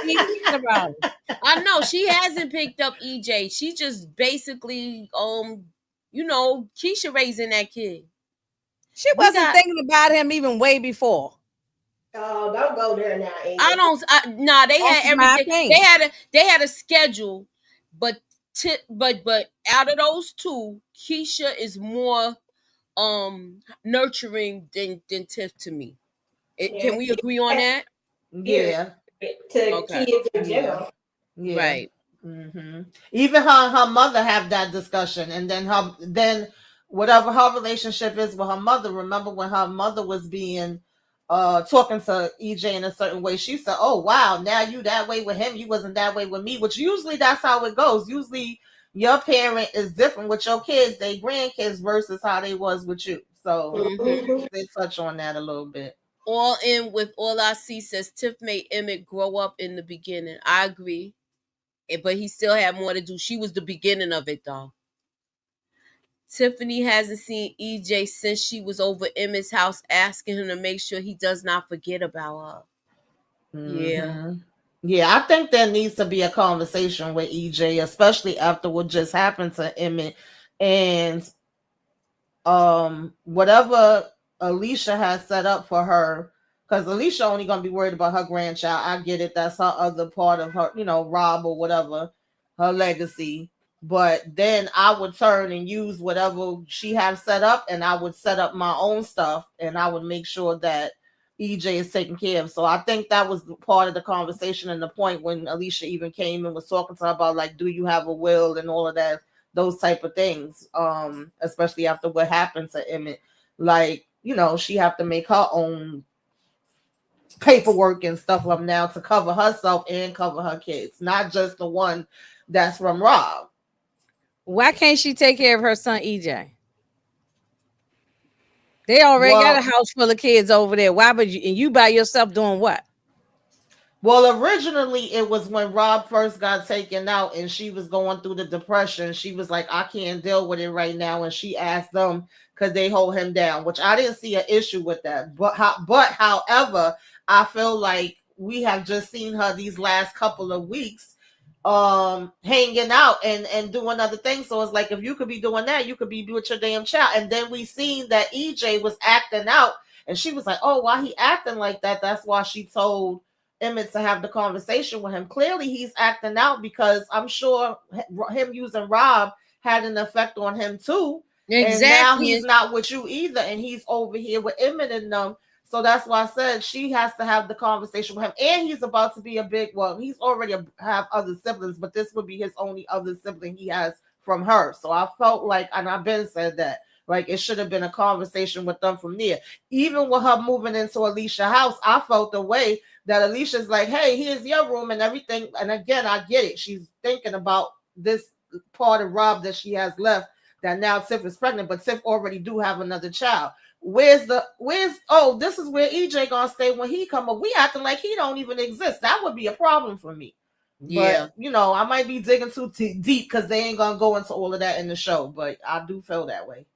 S2: She ain't thinking about him.
S1: I know she hasn't picked up EJ. She just basically, Keisha raising that kid.
S2: She wasn't thinking about him even way before.
S9: Oh, don't go there now, Angel.
S1: I don't. Nah, they
S2: That's
S1: had
S2: my
S1: everything.
S2: opinion.
S1: They had a schedule, but out of those two, Keisha is more nurturing than Tiff to me. Can we agree on that?
S3: Yeah.
S9: To
S1: Okay.
S9: kids in general.
S3: Yeah.
S1: Right.
S3: Mm-hmm. Even her mother have that discussion, and then whatever her relationship is with her mother. Remember when her mother was being talking to EJ in a certain way, she said, "Oh wow, now you that way with him, you wasn't that way with me." Which usually that's how it goes. Usually your parent is different with your kids, they grandkids versus how they was with you. So they touch on that a little bit.
S1: All in with all I see says Tiff made Emmett grow up in the beginning. I agree. But he still had more to do. She was the beginning of it though. Tiffany hasn't seen EJ since she was over Emmett's house asking him to make sure he does not forget about her. Yeah.
S3: Yeah, I think there needs to be a conversation with EJ, especially after what just happened to Emmett. And whatever Alicia has set up for her, because Alicia only gonna be worried about her grandchild. I get it, that's her other part of her, Rob or whatever, her legacy. But then I would turn and use whatever she has set up, and I would set up my own stuff, and I would make sure that EJ is taken care of. So I think that was part of the conversation and the point when Alicia even came and was talking to her about, like, do you have a will and all of that, those type of things. Especially after what happened to Emmett, like, she have to make her own paperwork and stuff up now to cover herself and cover her kids, not just the one that's from Rob.
S2: Why can't she take care of her son EJ? They already got a house full of kids over there. Why would you, and you by yourself doing what?
S3: Well, originally it was when Rob first got taken out and she was going through the depression. She was like, I can't deal with it right now. And she asked them, could they hold him down? Which I didn't see an issue with that. However, I feel like we have just seen her these last couple of weeks hanging out and doing other things. So it's like if you could be doing that, you could be with your damn child. And then we seen that EJ was acting out and she was like, oh, why he acting like that? That's why she told Emmett to have the conversation with him. Clearly, he's acting out because I'm sure him using Rob had an effect on him too. And now he's
S1: Exactly.
S3: not with you either, and he's over here with Emmett and them. So that's why I said she has to have the conversation with him. And he's about to be a big, well, he's already have other siblings, but this would be his only other sibling he has from her. So I felt like, and I've been said that, like it should have been a conversation with them from there. Even with her moving into Alicia's house, I felt the way that Alicia's like, hey, here's your room and everything. And again, I get it. She's thinking about this part of Rob that she has left that now Tiff is pregnant, but Tiff already do have another child. Oh, this is where EJ gonna stay when he come up. We acting like he don't even exist. That would be a problem for me.
S1: Yeah.
S3: But I might be digging too deep because they ain't gonna go into all of that in the show. But I do feel that way.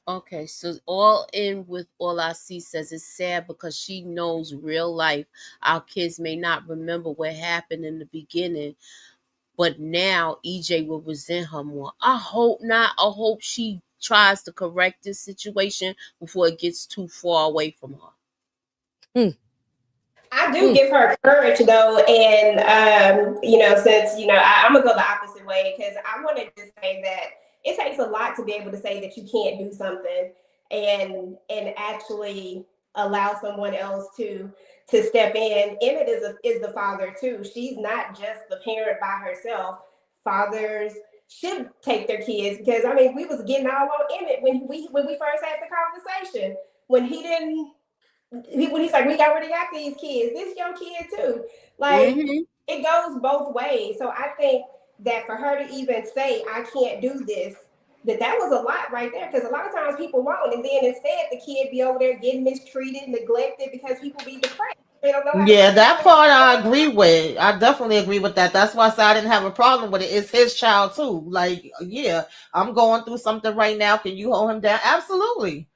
S1: Okay, so all in with all I see says it's sad because she knows real life. Our kids may not remember what happened in the beginning, but now EJ will resent her more. I hope not. I hope she tries to correct this situation before it gets too far away from her.
S9: I do give her courage though, and since I'm gonna go the opposite way because I want to just say that it takes a lot to be able to say that you can't do something and actually allow someone else to step in. Emmett is the father too. She's not just the parent by herself. Fathers should take their kids because I mean we was getting all on Emmett when we first had the conversation when he didn't when he's like, we already got these kids. This your kid too. Like it goes both ways. So I think that for her to even say, I can't do this, that was a lot right there. Because a lot of times people won't. And then instead the kid be over there getting mistreated, neglected because people be depressed. They don't know how to
S3: Yeah, that
S9: control
S3: part I
S9: themselves.
S3: agree with. I definitely agree with that. That's why I said I didn't have a problem with it. It's his child too. Like, yeah, I'm going through something right now. Can you hold him down? Absolutely.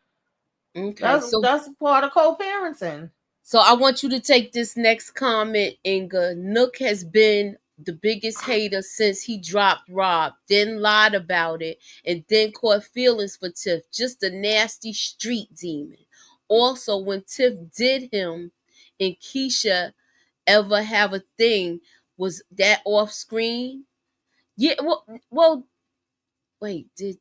S1: Okay,
S3: That's part of co-parenting.
S1: so I want you to take this next comment, Inga. Nook has been the biggest hater since he dropped Rob, then lied about it, and then caught feelings for Tiff. Just a nasty street demon. Also, when Tiff did him and Keisha ever have a thing, was that off screen? Yeah, well, wait, did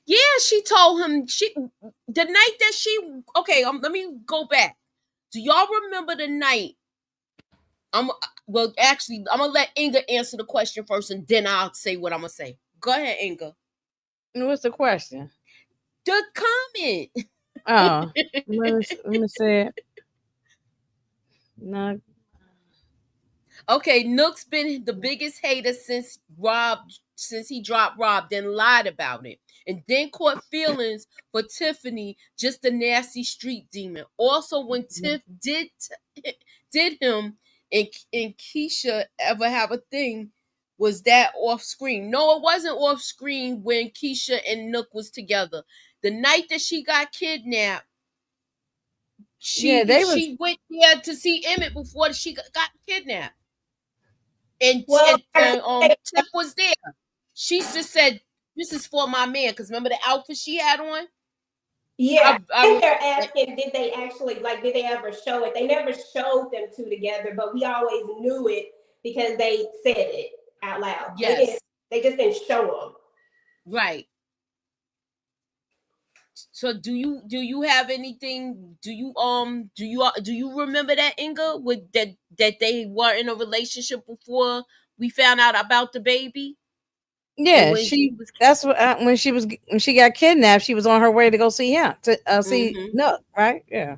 S1: yeah, she told him the night that okay, let me go back. Do y'all remember the night? Actually, I'm gonna let Inga answer the question first, and then I'll say what I'm gonna say. Go ahead, Inga.
S2: What's the question?
S1: The comment.
S2: Oh, let me say it. No.
S1: Okay, Nook's been the biggest hater since he dropped Rob, then lied about it, and then caught feelings for Tiffany, just a nasty street demon. Also, when Tiff did him and Keisha ever have a thing, was that off screen? No, it wasn't off screen when Keisha and Nook was together. The night that she got kidnapped, she went there to see Emmett before she got kidnapped. And,
S9: Well,
S1: Tip was there. She just said, "This is for my man." Because remember the outfit she had on?
S9: yeah, I think they're asking, did they actually did they ever show it? They never showed them two together, but we always knew it because they said it out loud.
S1: Yes.
S9: They just didn't show them.
S1: Right. So do you have anything? Do you remember that, Inga, with that they were in a relationship before we found out about the baby?
S2: Yeah, that's what when she got kidnapped, she was on her way to go see him to see Nook, right? Yeah.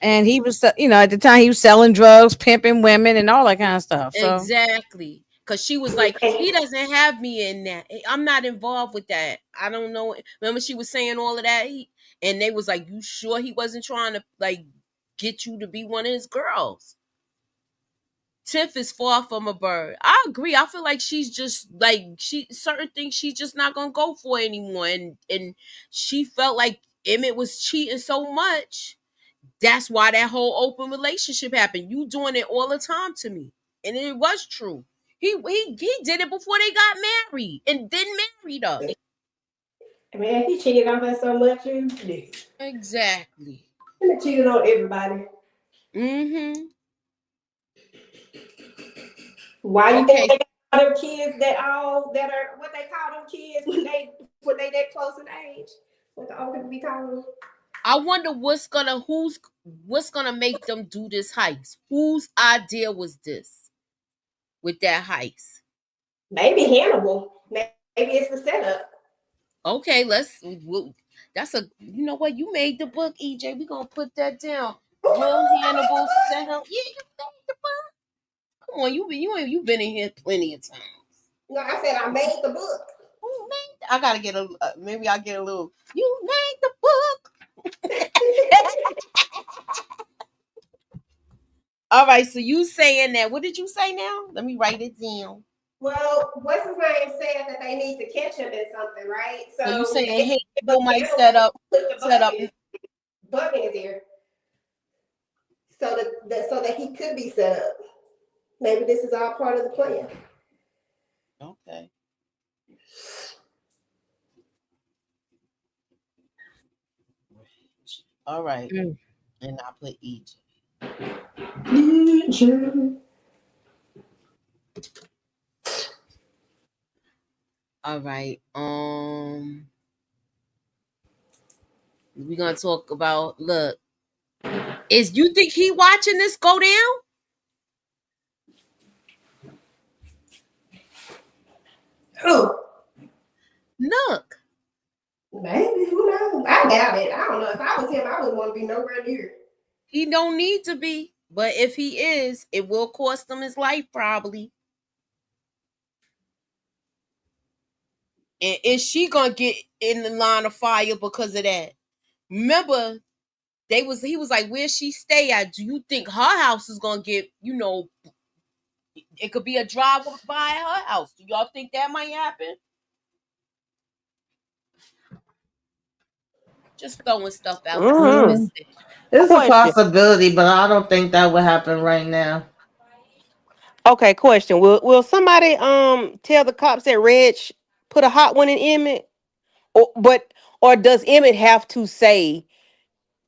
S2: And he was, at the time he was selling drugs, pimping women, and all that kind of stuff. So.
S1: Exactly. Because she was like, he doesn't have me in that. I'm not involved with that. I don't know. Remember she was saying all of that? And they was like, you sure he wasn't trying to get you to be one of his girls. Tiff is far from a bird. I agree. I feel like she's just like certain things she's just not gonna go for anymore. And she felt like Emmett was cheating so much. That's why that whole open relationship happened. You doing it all the time to me. And it was true. He did it before they got married and then married her.
S9: Man, he cheated on her so much.
S1: Exactly.
S9: He cheated on everybody.
S1: Mm-hmm.
S9: Why you
S1: Okay.
S9: think they got them kids that are what they call them kids when they that close in age? What the old people be calling them?
S1: I wonder what's gonna make them do this heist. Whose idea was this with that heist?
S9: Maybe Hannibal. Maybe it's the setup.
S1: Okay, that's a you know what, you made the book, EJ. We gonna put that down. Will Hannibal set up? Yeah, you made the book. Come on, you've been in here plenty of times.
S9: No, I said I made the book.
S1: Who made? I gotta get maybe I'll get a little. You made the book. All right, so you saying that? What did you say now? Let me write it down.
S9: Well, what's his name said that they need to catch him in something, right?
S1: So you
S9: So
S1: saying Hannibal might set up?
S9: Bug in his ear, so that he could be set up. Maybe this is all part of the plan.
S1: Okay. All right. And I put EJ. All right. We're gonna talk about look. Is you think he watching this go down?
S9: Who?
S1: Look.
S9: Maybe, who knows? I doubt it. I don't know. If I was him, I wouldn't want to be nowhere near.
S1: He don't need to be, but if he is, it will cost him his life probably. And is she gonna get in the line of fire because of that? Remember, he was like, where she stay at? Do you think her house is gonna get, it could be a drive by her house? Do y'all think that might happen? Just throwing stuff out there.
S3: It's a
S6: Question.
S3: possibility, but I don't think that would happen right now.
S6: Okay, question. Will somebody tell the cops that Reg put a hot one in Emmett? Or does Emmett have to say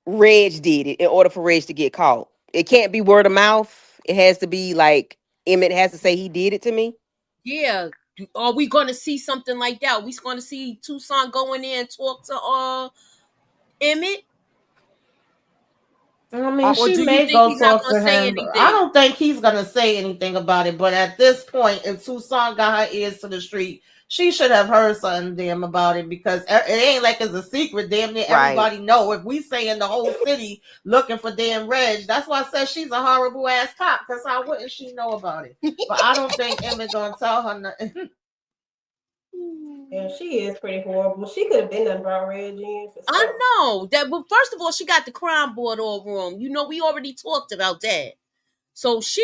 S6: Reg did it in order for Reg to get caught? It can't be word of mouth. It has to be like Emmett has to say he did it to me.
S1: Yeah. Are we gonna see something like that? Are we gonna see Tucson go in there and talk to Emmett?
S3: I mean,
S1: Or
S3: she
S1: do you
S3: may
S1: think
S3: go
S1: he's not
S3: talk
S1: gonna
S3: to
S1: say
S3: him. I
S1: anything?
S3: don't think he's gonna say anything about it. But at this point, if Tucson got her ears to the street, she should have heard something damn about it because it ain't like it's a secret. Damn near
S6: Right.
S3: everybody know. If we say in the whole city looking for damn Reg, that's why I said she's a horrible ass cop. Because how wouldn't she know about it? But I don't think Emmett gonna tell her nothing.
S9: Yeah, she is pretty horrible. She could have been done brought Reg in for
S1: I
S9: stuff.
S1: know that, but first of all, she got the crime board over him. We already talked about that. So she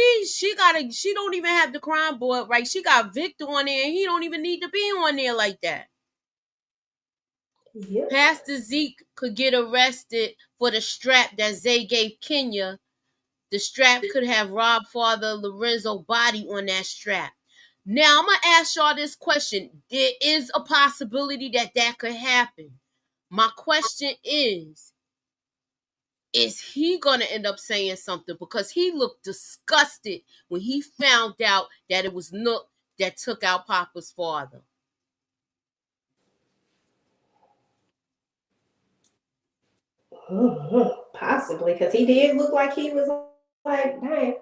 S1: don't even have the crime board, right? She got Victor on there, and he don't even need to be on there like that.
S9: Yep.
S1: Pastor Zeke could get arrested for the strap that Zay gave Kenya. The strap could have robbed Father Lorenzo body on that strap. Now I'm gonna ask y'all this question. There is a possibility that could happen. My question is he gonna end up saying something? Because he looked disgusted when he found out that it was Nook that took out Papa's father.
S9: Possibly, because he did look like he was like, dang.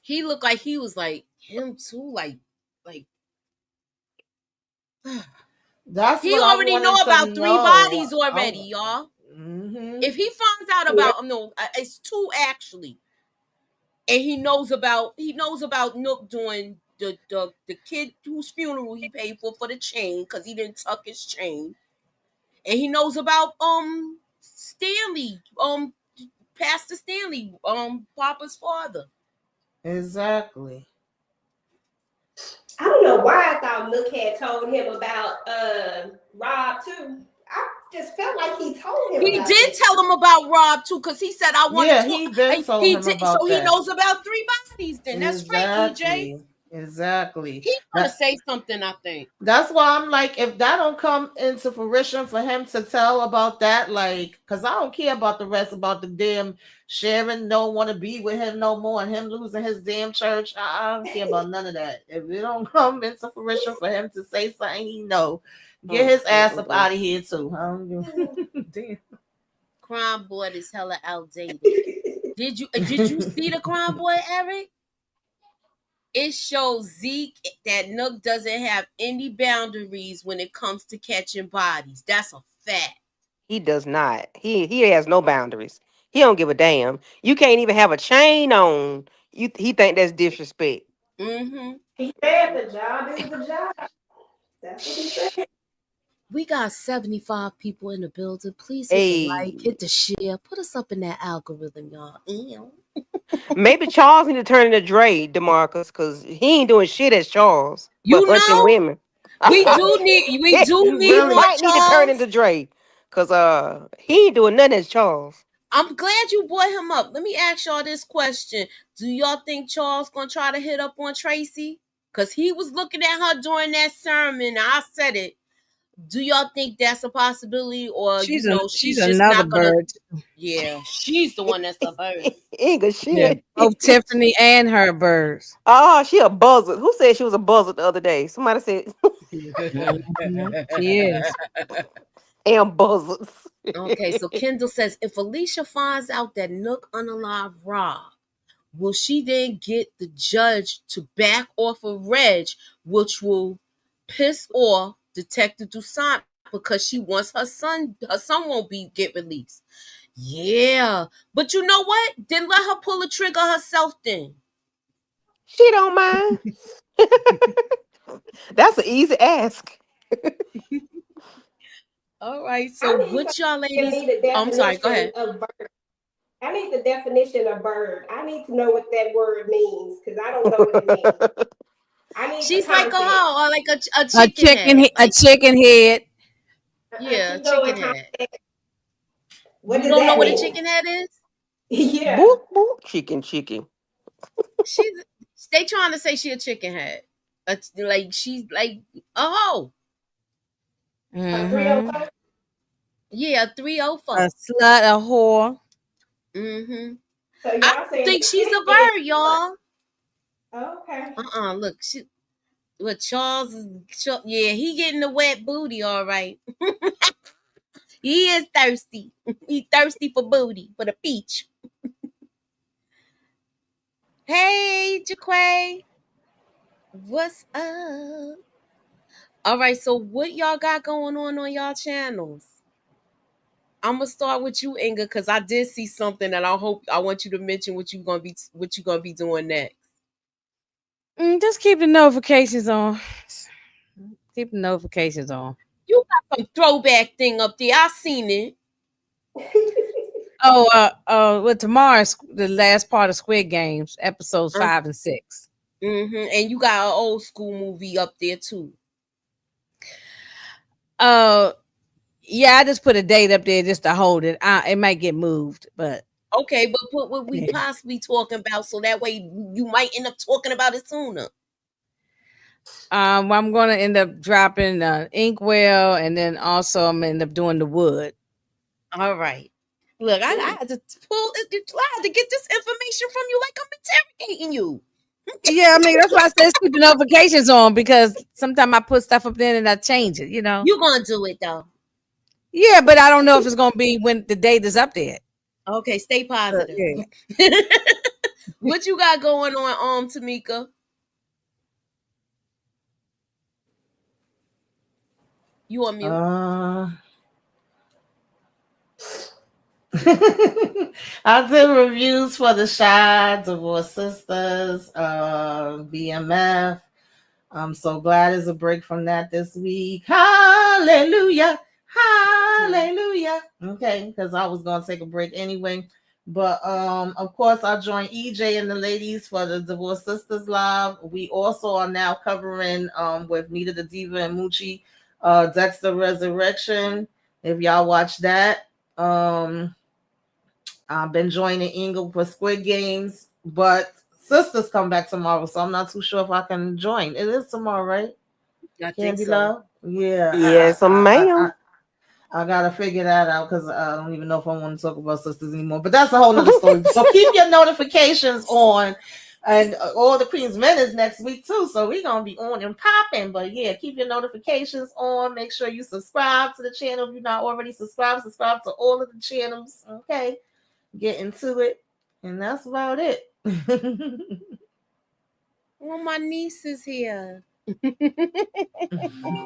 S1: He looked like he was like him too, like
S3: That's
S1: he
S3: what I
S1: already know
S3: wanted to
S1: about 3
S3: know.
S1: bodies already, y'all.
S3: Mm-hmm.
S1: If he finds out about it's 2 actually, and he knows about Nook doing the kid whose funeral he paid for the chain because he didn't tuck his chain, and he knows about Stanley Pastor Stanley, Papa's father.
S3: Exactly.
S9: I don't know why I thought Nook had told him about Rob too. I just felt like he told him
S1: He
S9: about
S1: did
S9: this.
S1: tell him about Rob too, because he said I want to
S3: Yeah,
S1: talk.
S3: he been told
S1: He
S3: him
S1: did, so
S3: about
S1: he
S3: that.
S1: knows about 3 bodies. Then that's right, EJ.
S3: Exactly.
S1: He gonna say something, I think.
S3: That's why I'm like, if that don't come into fruition for him to tell about that, like, because I don't care about the rest about the damn Sharon don't want to be with him no more and him losing his damn church. I don't care about none of that. If it don't come into fruition for him to say something, he know, get his ass up out of here too. I don't damn.
S1: Crime Board is hella outdated. Did you see the Crime Board, Eric? It shows Zeke that Nook doesn't have any boundaries when it comes to catching bodies. That's a fact.
S6: He does not. He has no boundaries. He don't give a damn. You can't even have a chain on. He think that's disrespect.
S1: Mm-hmm.
S9: He said the job is the job. That's what he said.
S1: We got 75 people in the building. Please hit the like,
S6: Hey,
S1: hit the share, put us up in that algorithm, y'all. Ew.
S6: maybe Charles need to turn into Dre, DeMarcus, because he ain't doing shit as Charles, but
S1: You
S6: hunching
S1: know,
S6: women.
S1: we do need
S6: He
S1: more
S3: Really?
S6: might need to turn
S1: Charles.
S6: into Dre, because he ain't doing nothing as Charles.
S1: I'm glad you brought him up. Let me ask y'all this question. Do y'all think Charles gonna try to hit up on Tracy? Cause he was looking at her during that sermon. I said it. Do y'all think that's a possibility, or
S2: She's
S1: she's just
S2: another
S1: not gonna?
S2: bird.
S1: Yeah, she's the one that's a bird.
S6: Ain't good
S2: Yeah,
S6: shit.
S2: both Tiffany and her birds.
S6: Oh, she a buzzard. Who said she was a buzzard the other day? Somebody said
S2: She is.
S6: damn buzzards.
S1: Okay, so Kendall says if Alicia finds out that Nook unalive Rob, will she then get the judge to back off of Reg, which will piss off Detective Toussaint because she wants her son won't get released. Yeah. But you know what? Then let her pull the trigger herself then.
S6: She don't mind. That's an easy ask.
S1: All right.
S9: I
S1: So
S9: need
S1: what y'all
S9: to
S1: ladies?
S9: need a
S1: Oh, I'm sorry, go
S9: definition
S1: ahead.
S9: of bird. I need the definition of bird. I need to know what that word means because I don't know what it means. I need the
S1: She's like a
S9: context.
S1: hoe or like a chicken head.
S2: A
S1: Like
S2: chicken head.
S1: yeah, a
S9: Keep going.
S1: chicken head.
S9: What
S1: You
S9: does
S1: don't know
S9: that
S1: what a
S9: mean?
S1: chicken head is?
S9: Yeah.
S6: Boop boop. Chicken.
S1: She's they trying to say she a chicken head. Like she's like a hoe.
S9: A
S2: Mm-hmm.
S9: 304?
S1: Yeah,
S2: A
S1: 304.
S2: slut, a whore.
S1: Mm-hmm.
S9: So
S1: I
S9: y'all
S1: don't
S9: saying
S1: think
S9: the
S1: she's a
S9: chicken is
S1: bird,
S9: what?
S1: y'all.
S9: Oh, okay.
S1: Look, Charles is yeah, he getting the wet booty, all right. He is thirsty. He thirsty for booty, for the peach. Hey, Jaquay. What's up? All right, so what y'all got going on y'all channels? I'm gonna start with you, Inga, because I did see something that I want you to mention what you gonna be doing next.
S2: Just keep the notifications on. Keep the notifications on.
S1: You got some throwback thing up there. I seen it.
S2: Oh, well, tomorrow's the last part of Squid Games, episodes 5 and 6.
S1: And you got an old school movie up there too.
S2: Yeah, I just put a date up there just to hold it. It might get moved, but
S1: Okay, but put what we possibly talking about so that way you might end up talking about it sooner.
S2: I'm gonna end up dropping Inkwell, and then also I'm gonna end up doing the wood.
S1: All right. Look, I had to get this information from you like I'm interrogating you.
S2: Yeah, I mean that's why I said keep the notifications on because sometimes I put stuff up there and I change it.
S1: You gonna do it though.
S2: Yeah, but I don't know if it's gonna be when the date is up there.
S1: Okay, stay positive.
S2: Yeah.
S1: What you got going on, Tamika? You on mute?
S3: I did reviews for the Shy Divorce Sisters, BMF. I'm so glad it's a break from that this week. Hallelujah. Hallelujah. Okay, because I was going to take a break anyway. But of course, I joined EJ and the ladies for the Divorced Sisters Live. We also are now covering with Nita the Diva and Moochie, Dexter Resurrection. If y'all watch that, I've been joining Ingle for Squid Games, but Sisters come back tomorrow, so I'm not too sure if I can join. It is tomorrow, right?
S1: I think
S3: Candy
S1: so.
S3: Love? Yeah,
S6: Yes, ma'am.
S3: I gotta figure that out because I don't even know if I want to talk about sisters anymore. But that's a whole nother story. So keep your notifications on, and all the Queen's Men is next week too. So we're gonna be on and popping. But yeah, keep your notifications on. Make sure you subscribe to the channel if you're not already subscribed. Subscribe to all of the channels. Okay, get into it, and that's about it.
S1: Well, my niece is here.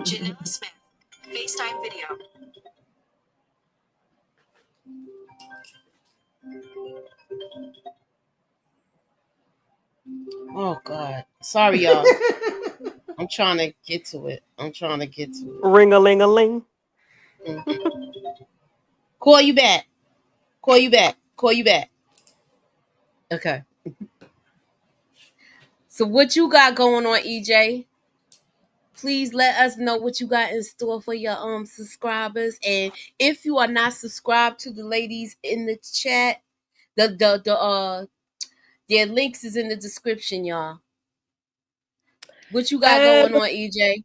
S10: Janelle Smith, FaceTime video.
S1: Oh God, sorry y'all. I'm trying to get to it.
S6: Ring a ling a ling.
S1: Call you back. Okay. So what you got going on, EJ? Please let us know what you got in store for your subscribers. And if you are not subscribed to the ladies in the chat, their links is in the description, y'all. What you got going on, EJ?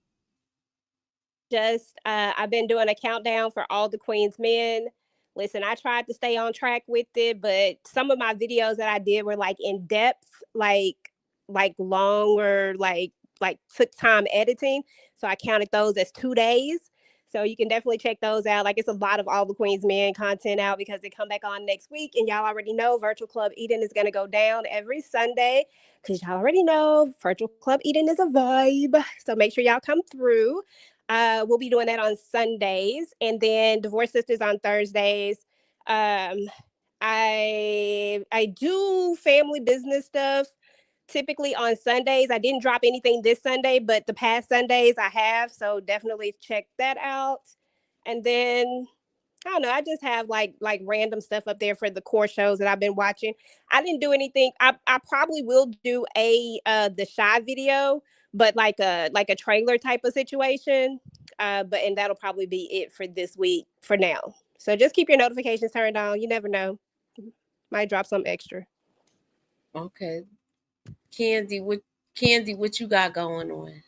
S9: Just I've been doing a countdown for all the Queen's Men. Listen, I tried to stay on track with it, but some of my videos that I did were like in depth, like longer, like took time editing. So I counted those as 2 days. So you can definitely check those out. Like it's a lot of all the Queen's Men content out because they come back on next week. And y'all already know Virtual Club Eden is gonna go down every Sunday. Because y'all already know Virtual Club Eden is a vibe. So make sure y'all come through. We'll be doing that on Sundays, and then Divorce Sisters on Thursdays. I do family business stuff typically on Sundays. I didn't drop anything this Sunday, but the past Sundays I have, so definitely check that out. And then I don't know. I just have like random stuff up there for the core shows that I've been watching. I didn't do anything. I probably will do a the Shy video, but like a trailer type of situation. But and that'll probably be it for this week for now. So just keep your notifications turned on. You never know. Might drop some extra.
S1: Okay. Candy, what you got going on?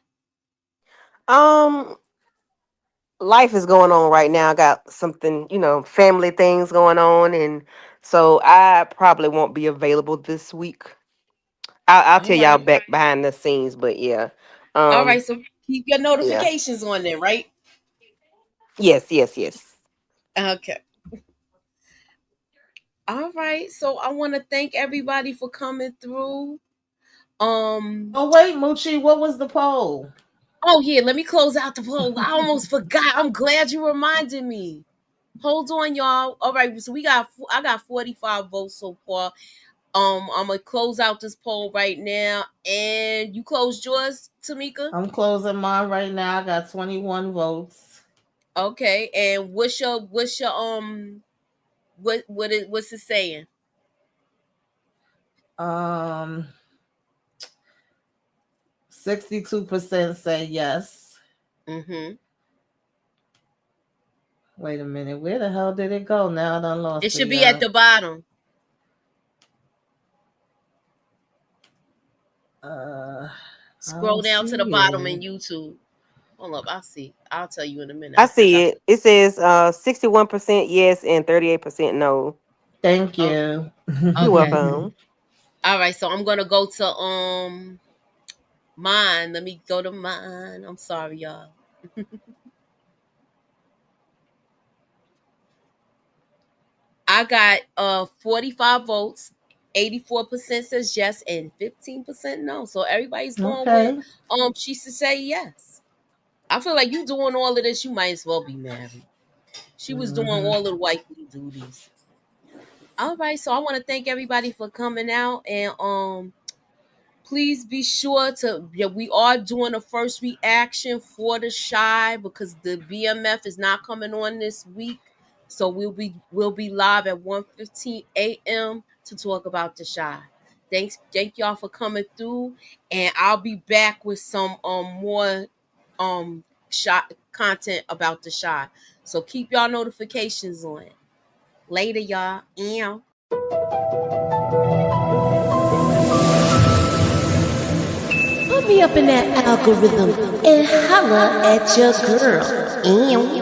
S6: Um, Life is going on right now. I got something, family things going on, and so I probably won't be available this week. I'll
S1: All
S6: tell y'all
S1: right.
S6: back behind the scenes, but yeah,
S1: All right,
S6: um,
S1: so keep your
S6: yeah,
S1: notifications on there, right?
S6: yes.
S1: Okay. All right. So I want to thank everybody for coming through.
S3: Oh wait, Moochie, what was the poll?
S1: Oh yeah, let me close out the poll. I almost forgot. I'm glad you reminded me. Hold on, y'all. All right, so I got 45 votes so far. I'm gonna close out this poll right now, and you closed yours, Tamika.
S3: I'm closing mine right now. I got 21 votes.
S1: Okay, and what's your what's it saying?
S3: 62% say yes.
S1: Mm-hmm.
S3: Wait a minute. Where the hell did it go? Now I done
S1: It
S3: lost it,
S1: should be at
S3: y'all.
S1: the bottom.
S3: I
S1: Scroll
S3: don't
S1: down to the
S3: see
S1: bottom in
S3: it.
S1: YouTube. Hold up, I'll see. I'll tell you in a minute.
S6: I
S1: I think I
S6: see
S1: see.
S6: it. It says 61% yes and 38% no.
S3: Thank
S1: Oh,
S3: you.
S6: You're
S1: okay.
S6: welcome.
S1: All right, so I'm gonna go to mine. Let me go to mine. I'm sorry, y'all. I got 45 votes. 84% says yes and 15% no. So everybody's going with
S3: Okay.
S1: she should say yes. I feel like you doing all of this, you might as well be married. She was doing
S3: Mm-hmm.
S1: all of the wifely duties. All right, so I want to thank everybody for coming out, and please be sure to we are doing a first reaction for the Shy because the BMF is not coming on this week. So we'll be live at 1:15 a.m. to talk about the shy. Thank y'all for coming through, and I'll be back with some more shot content about the shy. So keep y'all notifications on. Later, y'all. Ew.
S8: Put me up in that algorithm and holla at your girl. Ew.